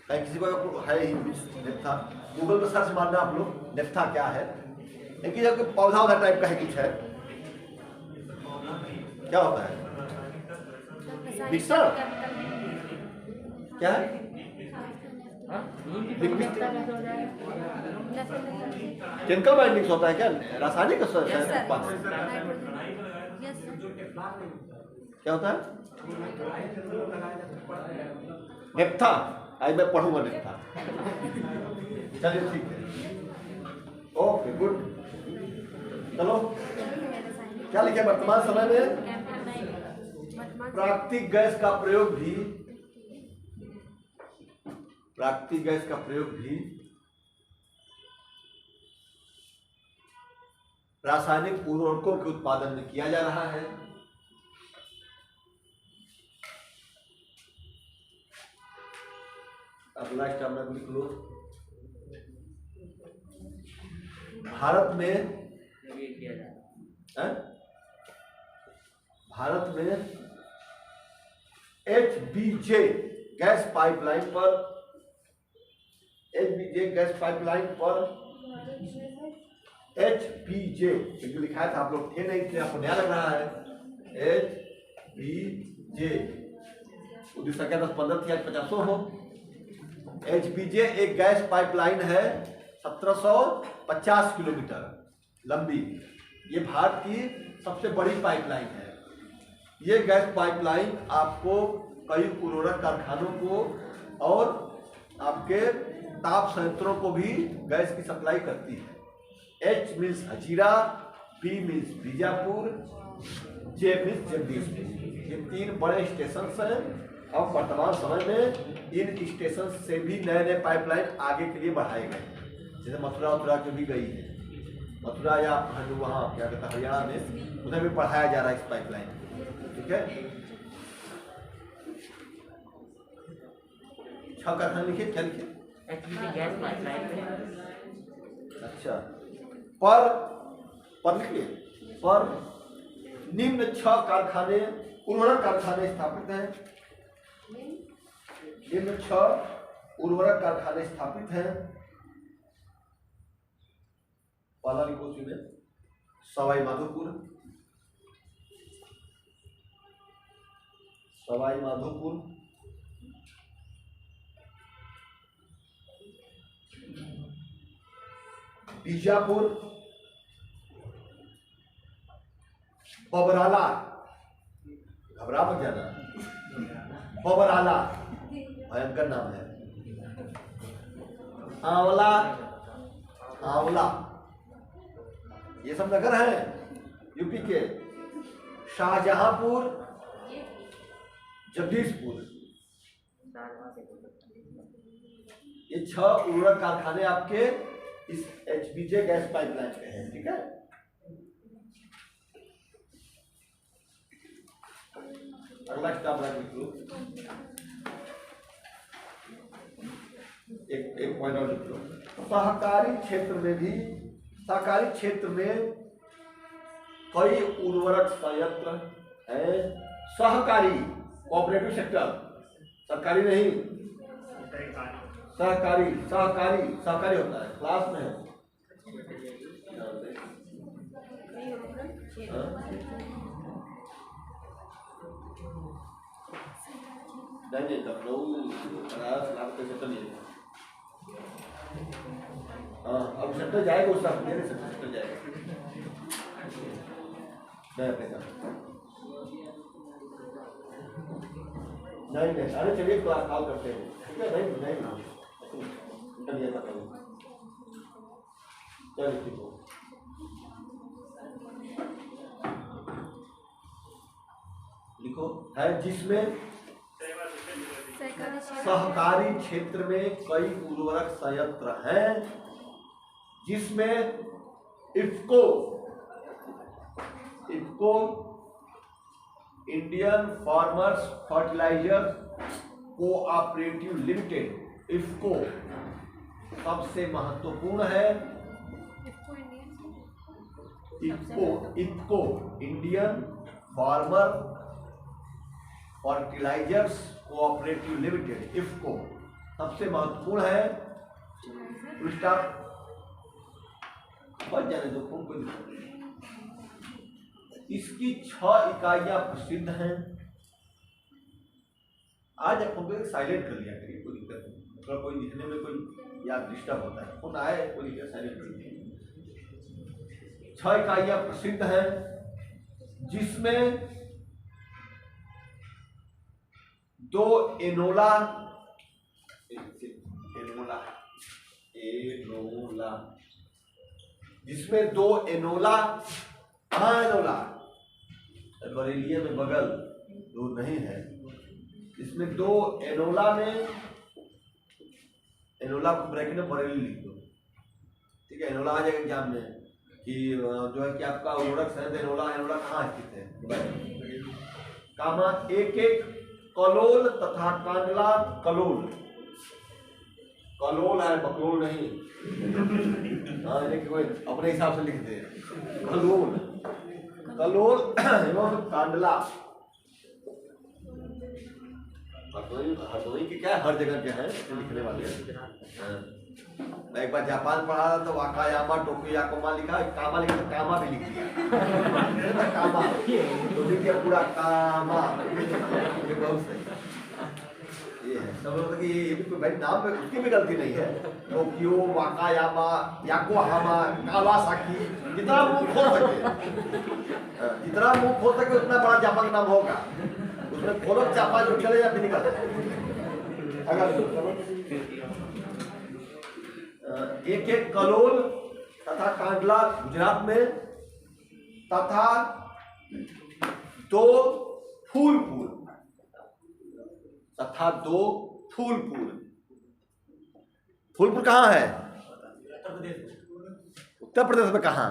कहीं किसी को अगर है ही नेप्था, गूगल पर सर्च मारना आप लोग नेप्था क्या है, लेकिन जब पौधा उधा टाइप का है कुछ है, क्या होता है मिक्सर क्या है केमिकल बाइंडिंग्स होता है क्या, रासायनिक क्या होता है नेप्था, आज मैं पढ़ूंगा नेप्था। चलिए ठीक है, ओके गुड। चलो क्या लिखे, वर्तमान समय में प्राकृतिक गैस का प्रयोग भी रासायनिक उर्वरकों के उत्पादन में किया जा रहा है। अगला स्टेप में लिख लो, भारत में HBJ गैस पाइपलाइन HBJ लिखा है था, आप लोग थे नहीं थे, आपको नया लग रहा है। HBJ उद्देश्य क्या 10-15 थी, आज 50 हो। HBJ एक गैस पाइपलाइन है 1750 किलोमीटर लंबी, ये भारत की सबसे बड़ी पाइपलाइन है। ये गैस पाइपलाइन आपको कई उर्वरक कारखानों को और आपके ताप संयंत्रों को भी गैस की सप्लाई करती है। H means Hazira, B means Bijapur, J means Jagdishpur. ये 3 बड़े स्टेशन हैं। अब वर्तमान समय में इन स्टेशन से भी नए नए पाइपलाइन आगे के लिए बढ़ाए गए, जैसे मथुरा के भी गई है, मथुरा या वहाँ क्या कहता है हरियाणा में, उधर भी बढ़ाया जा रहा है इस पाइपलाइन। ठीक है, 6 कारखाने लिखे, क्या लिखे? Gas pipeline. अच्छा, पर लिखिए, पर निम्न 6 कारखाने उर्वरक कारखाने स्थापित हैं। निम्न 6 उर्वरक कारखाने स्थापित हैं। पहला लिखो में सवाई माधोपुर, बीजापुर, बबराला, घबरा मत जाना, बबराला भयंकर नाम है, आंवला, ये सब नगर हैं यूपी के, शाहजहांपुर, जगदीशपुर। ये 6 उर्वरक कारखाने आपके इस HBJ गैस पाइपलाइन के हैं। ठीक है, अगला स्टेप लिख लो, एक पॉइंट और लिख लो। सहकारी क्षेत्र में कई उर्वरक संयंत्र हैं। सहकारी कोऑपरेटिव सेक्टर, सरकारी नहीं, सहकारी होता है, क्लास में है। नहीं लखनऊ कैसे चलिए, हाँ अब सेक्टर जाएगा, उस सेक्टर जाएगा, नहीं अरे चलिए क्लास कॉल करते हैं। ठीक है, नहीं चलिए लिखो है, जिसमें सहकारी क्षेत्र में कई उर्वरक संयंत्र हैं, जिसमें IFFCO Indian Farmers Fertiliser Cooperative Limited, IFFCO सबसे महत्वपूर्ण है। IFFCO Indian Farmer Fertilisers Cooperative Limited, IFFCO सबसे महत्वपूर्ण है। पृष्ठा बच जाने दो, कोई दिक्कत नहीं। इसकी 6 इकाइयां प्रसिद्ध हैं। आज आप फोन साइलेंट कर लिया करिए, कोई दिक्कत नहीं, मतलब कोई लिखने में कोई याद डिस्टर्ब होता है, फोन आए कोई दिक्कत, साइलेंट कर लीजिए। 6 इकाइयां प्रसिद्ध हैं, जिसमें 2 एनोला जिसमें 2 एनोला, हाँ एनोला बरेलिया में बगल दूर नहीं है, इसमें 2 एनोला में, एनोला को ब्रैकेट में बरेली लिख दो, ठीक है। एनोला आ जाएगा एग्जाम में कि जो है कि आपका उर्वरक संयंत्र एनोला, एनोला कहाँ स्थित है, कामा 1 कलोल तथा कांडला कलोल, कलोल है बकलोल नहीं, हाँ कोई अपने हिसाब से लिख दे, कलोल कलोल एवं कांडला। हरदोई के क्या है, हर जगह के हैं लिखने वाले। मैं एक बार जापान पढ़ा था तो वाकायामा टोकियाकोमा लिखा, कामा लिखा तो कामा भी लिख दिया कामा तो लिख दिया पूरा कामा, ये बहुत सही ये है। सब लोग कि ये भी कोई भाई नाम पे उसकी भी गलती नहीं है। टोक्यो, वाकायामा, याकोहामा, कावासाकी, जितना मुंह खोल सके, जितना मुंह खोल सके उतना बड़ा जापान का नाम होगा। उसमें खोलो चापा जो चले या फिर निकल अगर 1 कलोल तथा कांडला गुजरात में, तथा 2 फूलपुर, तथा 2 फूलपुर। फूलपुर कहाँ है, उत्तर प्रदेश में कहाँ,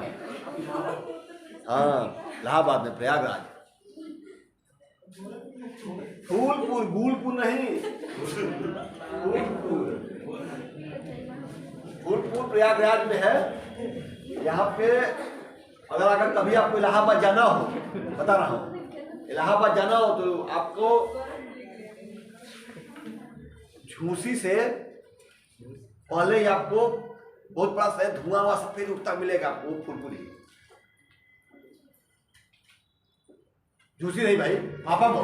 हाँ इलाहाबाद में, प्रयागराज। फूलपुर, गूलपुर नहीं, फूलपुर प्रयागराज में है। यहाँ पे अगर कभी आपको इलाहाबाद जाना हो, बता रहा हूँ, इलाहाबाद जाना हो तो आपको झूसी से पहले ही आपको बहुत बड़ा शायद धुआं हुआ सफेद उठता मिलेगा आपको, फूलपुरी। झूसी नहीं भाई, पापा मऊ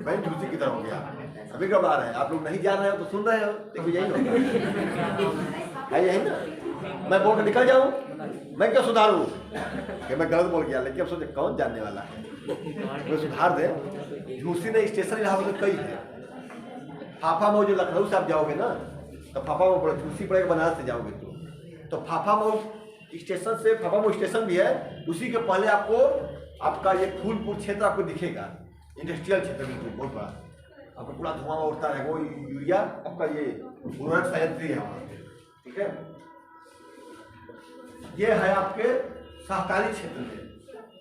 भाई, झूसी की तरह हो गया। अभी कब आ रहे हैं आप लोग, नहीं जा रहे हो तो सुन रहे हो, देखो यही होगा है, यही ना। मैं बोल के निकल जाऊं, मैं क्या सुधारूं कि मैं गलत बोल गया, लेकिन अब सोचे कौन जानने वाला है, मैं सुधार दे। झूसी ने स्टेशन इलाहाबाद में कई है। फाफा मऊ जो लखनऊ से आप जाओगे ना, तो फाफा मऊ पड़े, झूसी पड़ेगा बनारस से जाओगे तो फाफा मऊ स्टेशन से, फाफा मऊ स्टेशन भी है, उसी के पहले आपको आपका ये फूलपुर क्षेत्र आपको दिखेगा, इंडस्ट्रियल क्षेत्र बिल्कुल बहुत बड़ा, आपको पूरा धुआं उठता है, वो यूरिया आपका ये उर्वरक संयंत्र है वहाँ, ठीक है। ये है आपके सहकारी क्षेत्र में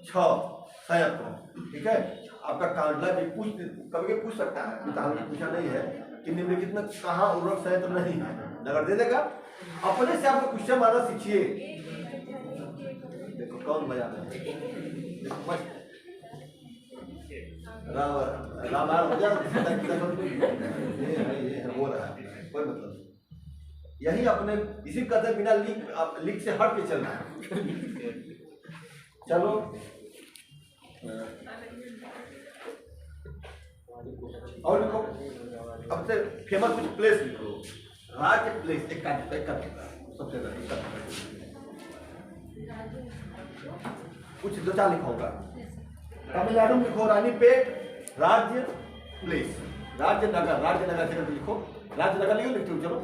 6 संयंत्र, ठीक है। आपका कांडला भी कभी पूछ सकता है, पूछा नहीं है कि निम्नलिखित में कहाँ उर्वरक संयंत्र नहीं है, नगर दे देगा। अपने से आपको क्वेश्चन मारना सीखिए। देखो कौन बजा रहा है, रामायण हो जाए ये हो रहा है, कोई मतलब नहीं। यही अपने इसी कदर बिना लीक से हट के चलना है। चलो और लिखो, अब से फेमस कुछ प्लेस लिखो, राज्य प्लेस, एक सबसे कुछ 2-4 लिखूंगा। तमिलनाडु में लिखो रानीपेट राज्य प्लेस, राज्य नगर क्षेत्र लिखो, राज्य नगर लिखो, लिखते हो चलो।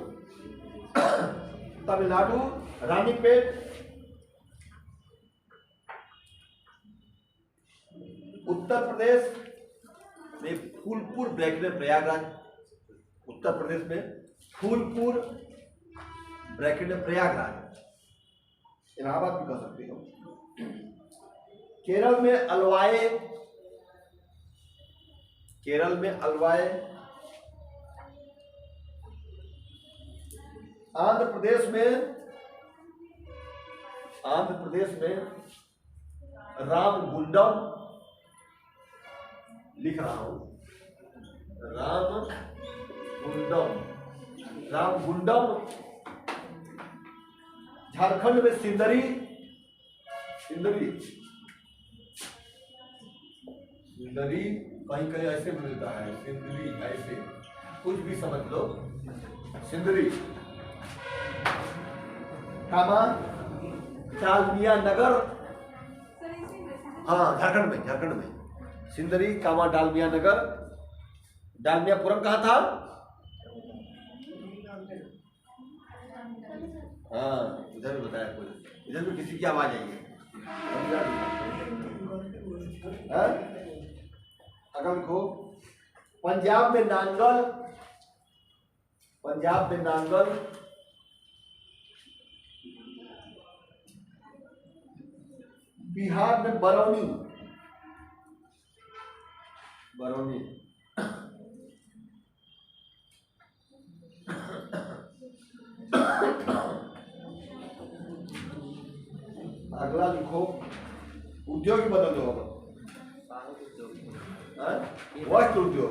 तमिलनाडु रानीपेट, उत्तर प्रदेश में फूलपुर ब्रैकेट में प्रयागराज, उत्तर प्रदेश में फूलपुर ब्रैकेट में प्रयागराज, इलाहाबाद भी कह सकते हो। केरल में अलवाए, केरल में अलवाए, आंध्र प्रदेश में रामगुंडम, लिख रहा हूं, रामगुंडम। झारखंड में सिंदरी, कहीं कहीं ऐसे भी मिलता है, सिंदरी ऐसे कुछ भी समझ लो, सिंदरी। कामा डालमिया नगर, हाँ झारखंड में सिंदरी, कामा डालमिया नगर। डालमियापुरम कहाँ था? हाँ उधर भी बताया कोई, इधर भी किसी की आवाज आई है। अगर लिखो पंजाब में नांगल, बिहार में बरौनी, अगला लिखो उद्योग ही बदल दो। वस्त्र उद्योग,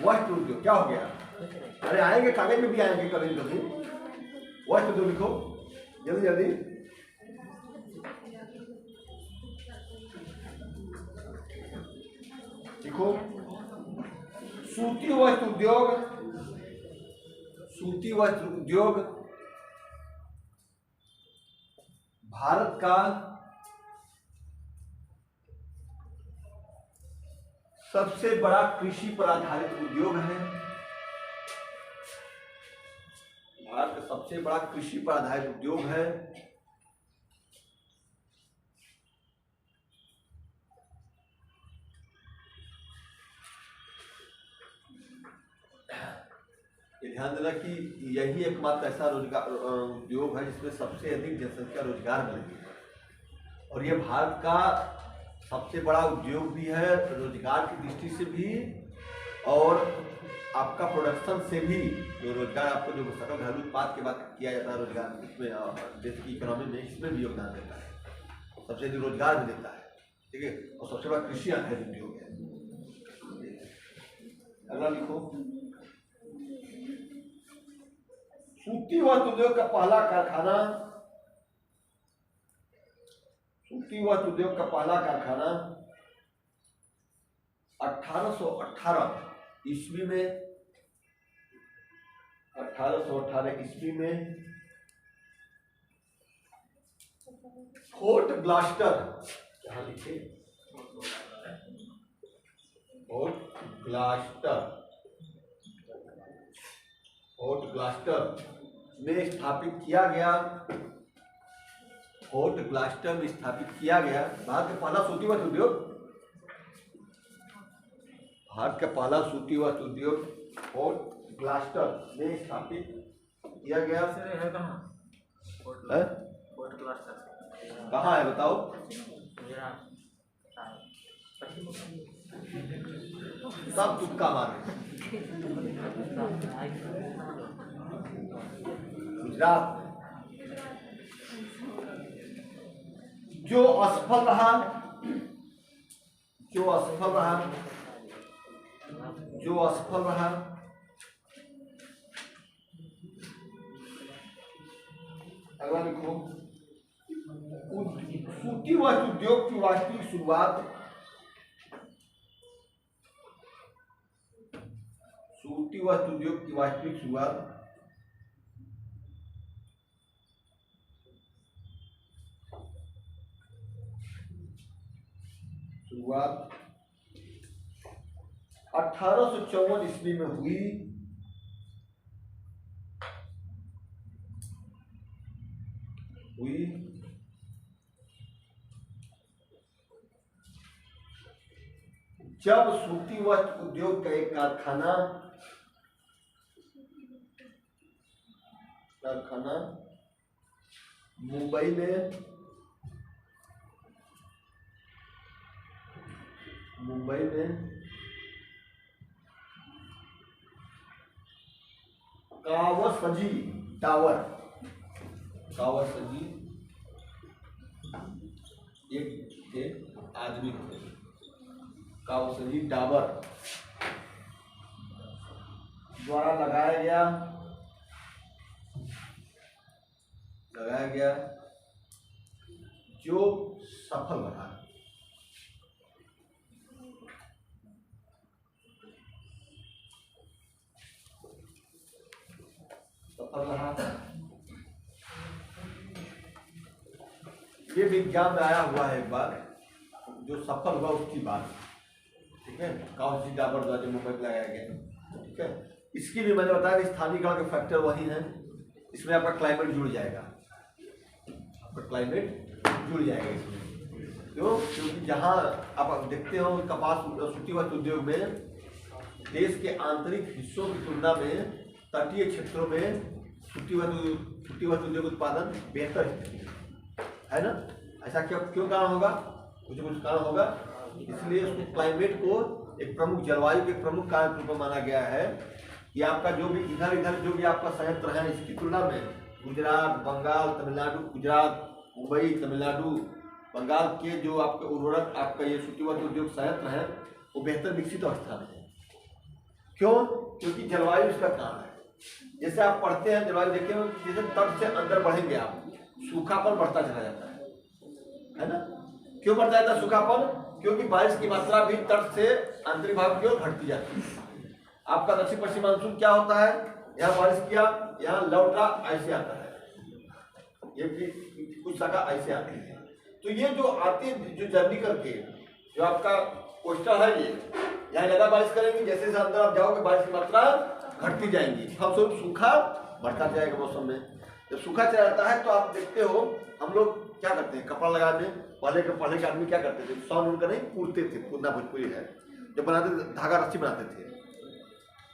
वस्त्र उद्योग क्या हो गया? अरे आएंगे, कागज में भी आएंगे कभी कभी। वस्त्र उद्योग लिखो जल्दी जल्दी। लिखो सूती वस्त्र उद्योग भारत का सबसे बड़ा कृषि पर आधारित उद्योग है। भारत का सबसे बड़ा कृषि पर आधारित उद्योग है। ये ध्यान देना कि यही एकमात्र ऐसा रोजगार उद्योग है जिसमें सबसे अधिक जनसंख्या रोजगार मिलती है, और ये भारत का सबसे बड़ा उद्योग भी है, रोजगार की दृष्टि से भी और आपका प्रोडक्शन से भी। जो रोजगार आपको जो सकल घरेलू उत्पाद की बात किया जाता है, रोजगार इसमें देश की इकोनॉमी में इसमें भी योगदान देता है, सबसे अधिक रोजगार भी देता है, ठीक है, और सबसे बड़ा कृषि आधारित उद्योग है। अगला लिखो सूती वस्त्र उद्योग का पहला कारखाना, 1818 ईस्वी में, 1818 ईस्वी में फोर्ट ग्लास्टर, यहाँ लिखे फोर्ट ग्लास्टर में स्थापित किया गया। फोर्ट ग्लास्टर में स्थापित किया गया भारत का पहला सूती वस्त्र उद्योग। भारत का पहला सूती वस्त्र उद्योग फोर्ट ग्लास्टर में स्थापित किया गया। है कहाँ? फोर्ट ग्लास्टर कहाँ है बताओ? सब तुक्का मारे। गुजरात। जो असफल रहा, अगला लिखो सूती वस्त्र उद्योग की वास्तविक शुरुआत, सूती वस्त्र उद्योग की वास्तविक शुरुआत 1854 ईस्वी में हुई। जब सूती वस्त्र उद्योग का एक कारखाना मुंबई में कावसजी एक थे आदमी थे, काउंसली डाबर द्वारा लगाया गया जो सफल रहा। ये विज्ञान में आया हुआ है एक बार, जो सफल हुआ उसकी बात, ठीक है। काउंसली डाबर द्वारा मुंबई में लगाया गया, ठीक है। इसकी भी मैंने बताया कि स्थानीयकरण के फैक्टर वही है, इसमें आपका क्लाइमेट जुड़ जाएगा, आपका क्लाइमेट जुड़ जाएगा इसमें। क्यों? क्योंकि जहाँ आप देखते हो कपास सूती वस्त्र उद्योग में देश के आंतरिक हिस्सों की तुलना में तटीय क्षेत्रों में सूती वस्त्र उद्योग उत्पादन बेहतर है ना। ऐसा क्यों कारण होगा? कुछ कारण होगा, इसलिए उसको क्लाइमेट को एक प्रमुख जलवायु के प्रमुख कारण रूप में माना गया है कि आपका जो भी इधर जो भी आपका संयंत्र है इसकी तुलना में गुजरात, बंगाल, तमिलनाडु, गुजरात, मुंबई, तमिलनाडु, बंगाल के जो आपके उर्वरक आपका ये सूती वस्त्र उद्योग संयंत्र है वो बेहतर विकसित अवस्था में है। क्यों? क्योंकि जलवायु इसका कारण है। जैसे आप पढ़ते हैं जलवायु देखे हो, जैसे तट से अंदर बढ़ेंगे आप, सूखापन बढ़ता चला जाता है ना। क्यों बढ़ता जाता है सूखापन? क्योंकि बारिश की मात्रा भी तट से आंतरिक भाग की ओर घटती जाती है। आपका दक्षिण पश्चिम मानसून क्या होता है, यहाँ बारिश किया, यहाँ लौटा, ऐसे आता है, ये भी कुछ जगह ऐसे आती है। तो ये जो आती है, जो जर्नी करके जो आपका कोस्टल है, ये यहाँ ज़्यादा बारिश करेंगे, जैसे जैसे अंदर आप जाओगे बारिश की मात्रा घटती जाएंगी, फलस्वरूप सूखा बढ़ता जाएगा मौसम में। जब सूखा चला जाता है तो आप देखते हो हम लोग क्या करते हैं, कपड़ा लगाने पहले के आदमी क्या करते थे, सौन उनका नहीं पूरते थे, पूरना भोजपुरी है, जब बनाते थे धागा रस्सी बनाते थे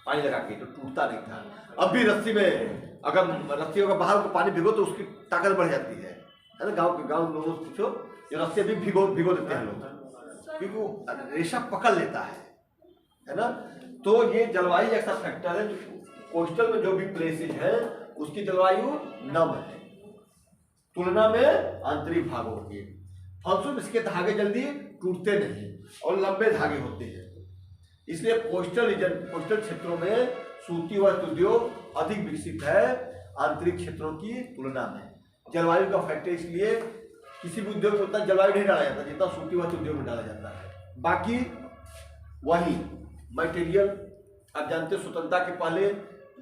पानी लगा के, तो टूटता नहीं था। अब भी रस्सी में अगर रस्सी अगर बाहर को पानी भिगो तो उसकी ताकत बढ़ जाती है ना। गाँव लोगों से पूछो, ये रस्सी भी भिगो देते हैं लोग, क्योंकि रेशा पकड़ लेता है ना। तो ये जलवायु ऐसा फैक्टर है, कोस्टल में जो भी प्लेसेज है उसकी जलवायु नम है तुलना में आंतरिक भागों की, फलस्वरूप इसके धागे जल्दी टूटते नहीं और लंबे धागे होते हैं। इसलिए कोस्टल क्षेत्रों में सूती वस्त्र उद्योग अधिक विकसित है आंतरिक क्षेत्रों की तुलना में। जलवायु का फैक्टर इसलिए किसी भी उद्योग में उतना जलवायु नहीं डाला जाता जितना सूती वस्त्र उद्योग में डाला जाता है। बाकी वही मटेरियल आप जानते हो, स्वतंत्रता के पहले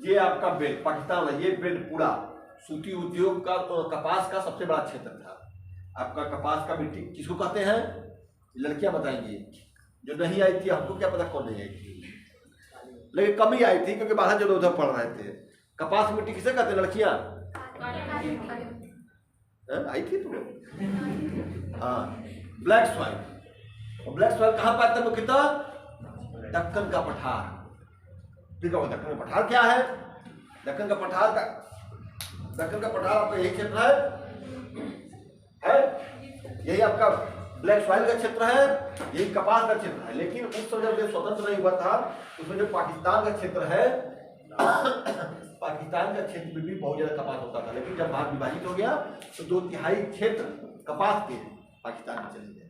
ये आपका बेल्ट पाकिस्तान है, ये बेल्ट पूरा सूती उद्योग का कपास का सबसे बड़ा क्षेत्र था। आपका कपास का मिट्टी किसको कहते हैं, लड़कियां बताएंगी, जो नहीं आई थी हमको क्या पता कौन नहीं आई थी, लेकिन कम ही आई थी क्योंकि बाहर जो उधर पढ़ रहे थे। कपास मिट्टी किसे कहते हैं, लड़कियां आई थी तुम लोग? हाँ, ब्लैक सॉइल। ब्लैक सॉइल कहाँ पाते हैं मुख्यतः? दक्कन का पठार। दक्कन का पठार क्या है? दक्कन का पठार आपका यही क्षेत्र है? यही आपका ब्लैक सॉइल का क्षेत्र है, यही कपास का क्षेत्र है। लेकिन उस समय जब स्वतंत्र नहीं हुआ था उसमें जो पाकिस्तान का क्षेत्र है पाकिस्तान का क्षेत्र में भी बहुत ज्यादा कपास होता था, लेकिन जब भारत विभाजित हो गया तो 2/3 क्षेत्र कपास के पाकिस्तान में चले गए।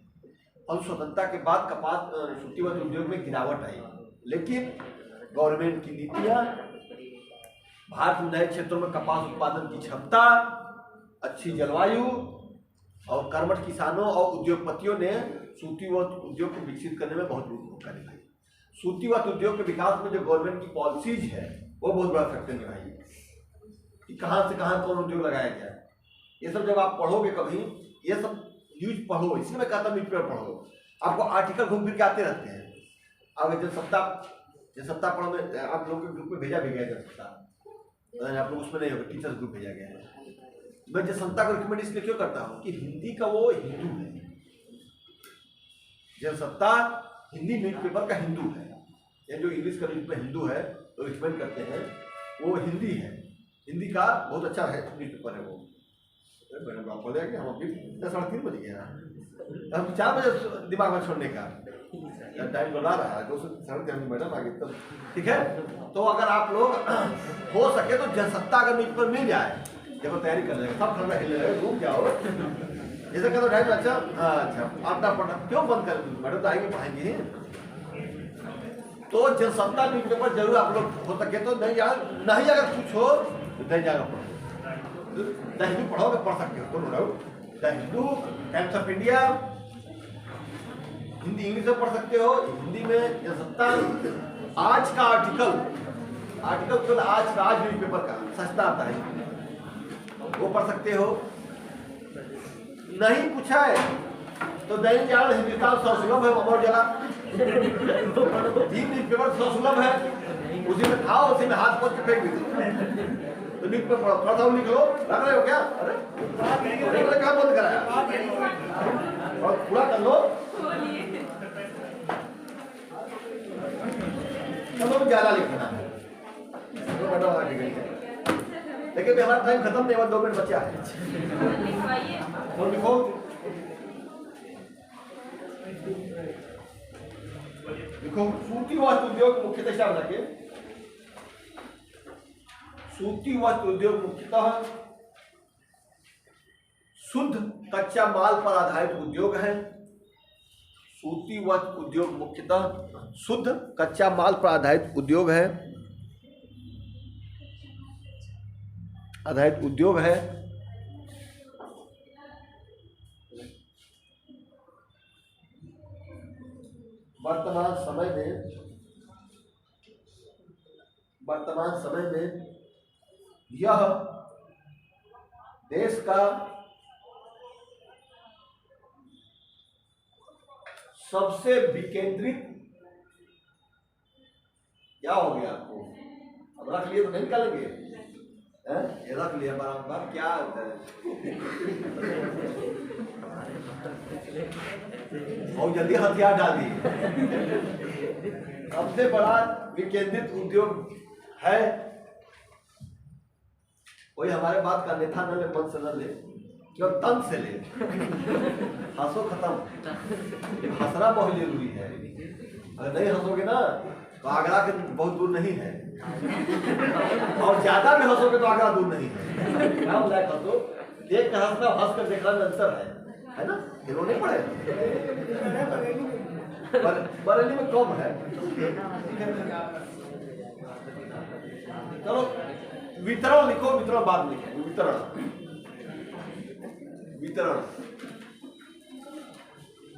और स्वतंत्रता के बाद कपास सूती वस्त्र उद्योग में गिरावट आई, लेकिन गवर्नमेंट की नीतियां, भारत में नए क्षेत्रों में कपास उत्पादन की क्षमता, अच्छी जलवायु और कर्मठ किसानों और उद्योगपतियों ने सूती वस्त्र उद्योग को विकसित करने में बहुत भूमिका निभाई। सूती वस्त्र उद्योग के विकास में जो गवर्नमेंट की पॉलिसीज है वो बहुत बड़ा फैक्टर निभाई कि कहाँ से कहाँ कौन उद्योग लगाया गया। ये सब जब आप पढ़ोगे कभी, ये सब न्यूज पढ़ो, इसलिए मैं कहता हूँ न्यूज पेपर पढ़ो, आपको आर्टिकल घूम फिर के आते रहते हैं। अब जनसत्ता पढ़ो में आप लोगों के ग्रुप में भेजा भी गया जनसत्ता, आप लोग उसमें नहीं होगा, टीचर्स ग्रुप भेजा गया है। मैं जनसत्ता को रिकमेंड इसलिए क्यों करता हूँ कि हिंदी का वो हिंदू है, जनसत्ता हिंदी न्यूज़पेपर का हिंदू है। ये जो इंग्लिश का न्यूज़पेपर हिंदू है तो रिकमेंड करते हैं, वो हिंदी है, हिंदी का बहुत अच्छा है न्यूज़पेपर है वो। मैडम आप बोले कि हम अभी 3:30 बज गया, हम 4 बजे दिमाग में छोड़ने का टाइम बना रहा है, 2:30 मैडम आगे तब ठीक है। तो अगर आप लोग हो सके तो जनसत्ता अगर न्यूज़पेपर मिल जाए देखो तैयारी कर लेगा, सब खड़ा हिल रहे रूम जाओ। जैसे कहते 2.5 अच्छा हाँ अच्छा आटा पढ़ना क्यों बंद कर, मैडम तो आएंगे पढ़ाएंगे। तो जनसत्ता न्यूज़पेपर जरूर आप लोग हो सके तो नहीं अगर कुछ हो तो नहीं जाकर पढ़ो, द हिंदू पढ़ोगे पढ़ सकते हो, दोनों doubt. The Hindu, times of India, Hindi English में पढ़ सकते हो, हिंदी में जनसत्ता, आज का आर्टिकल तो आज न्यूज़पेपर का सस्ता आता है वो पढ़ सकते हो। नहीं कुछ है तो दैनिक जागरण, हिंदुस्तान सुलभ है, अमर उजाला, 3 न्यूज़पेपर सुलभ है, उसी में खाओ उसी में हाथ पोंछ के फेंक भी दो। तो न्यूज़पेपर पढ़ो, थोड़ा सा लिख लो, रख रहे हो क्या? अरे कहाँ बंद कराया और पूरा कर लो। चलो ज्यादा लिखना है लेकिन हमारा टाइम खत्म नहीं हुआ, 2 मिनट बचा है। और लिखो सूती वस्त्र उद्योग मुख्यतः क्या बना के, सूती वस्त्र उद्योग मुख्यतः शुद्ध कच्चा माल पर आधारित उद्योग है। सूती वस्त्र उद्योग मुख्यतः शुद्ध कच्चा माल पर आधारित उद्योग है, वर्तमान समय में यह देश का सबसे विकेंद्रित, क्या हो गया आपको? अब रख लिए तो नहीं निकालेंगे, ये रख लिया बार क्या होता है? बहुत जल्दी हथियार डाल दिए। सबसे बड़ा विकेंद्रित उद्योग है, कोई हमारे बात का नेता न ले, मन से न ले, केवल तन से ले। हंसो खत्म, हंसना बहुत जरूरी है। अगर नहीं हंसोगे ना तो आगरा के बहुत दूर नहीं है, और ज्यादा भी हंसोगे तो आगरा दूर नहीं है। क्या बोला हंसो, देख कर हंसना, हंस कर देखना में अंतर है ना? हीरो नहीं पड़े, बरेली में कम है। चलो वितरण लिखो, वितरण बाद में लिखेंगे।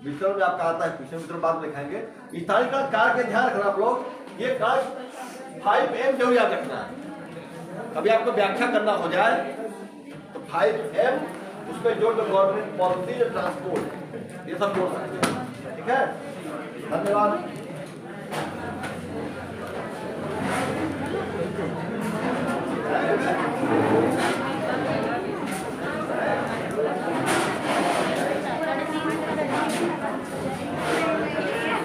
वितरण में आपका आता है क्वेश्चन, वितरण बाद में लिखाएंगे। स्थानीय कार के ध्यान रखना आप लोग, ये कार 5M जरूर याद रखना है। कभी आपको व्याख्या करना हो जाए तो 5M उसमें जोड़ दो, गवर्नमेंट पॉलिसी ट्रांसपोर्ट, ये सब जोड़ सकते हैं। ठीक है, धन्यवाद।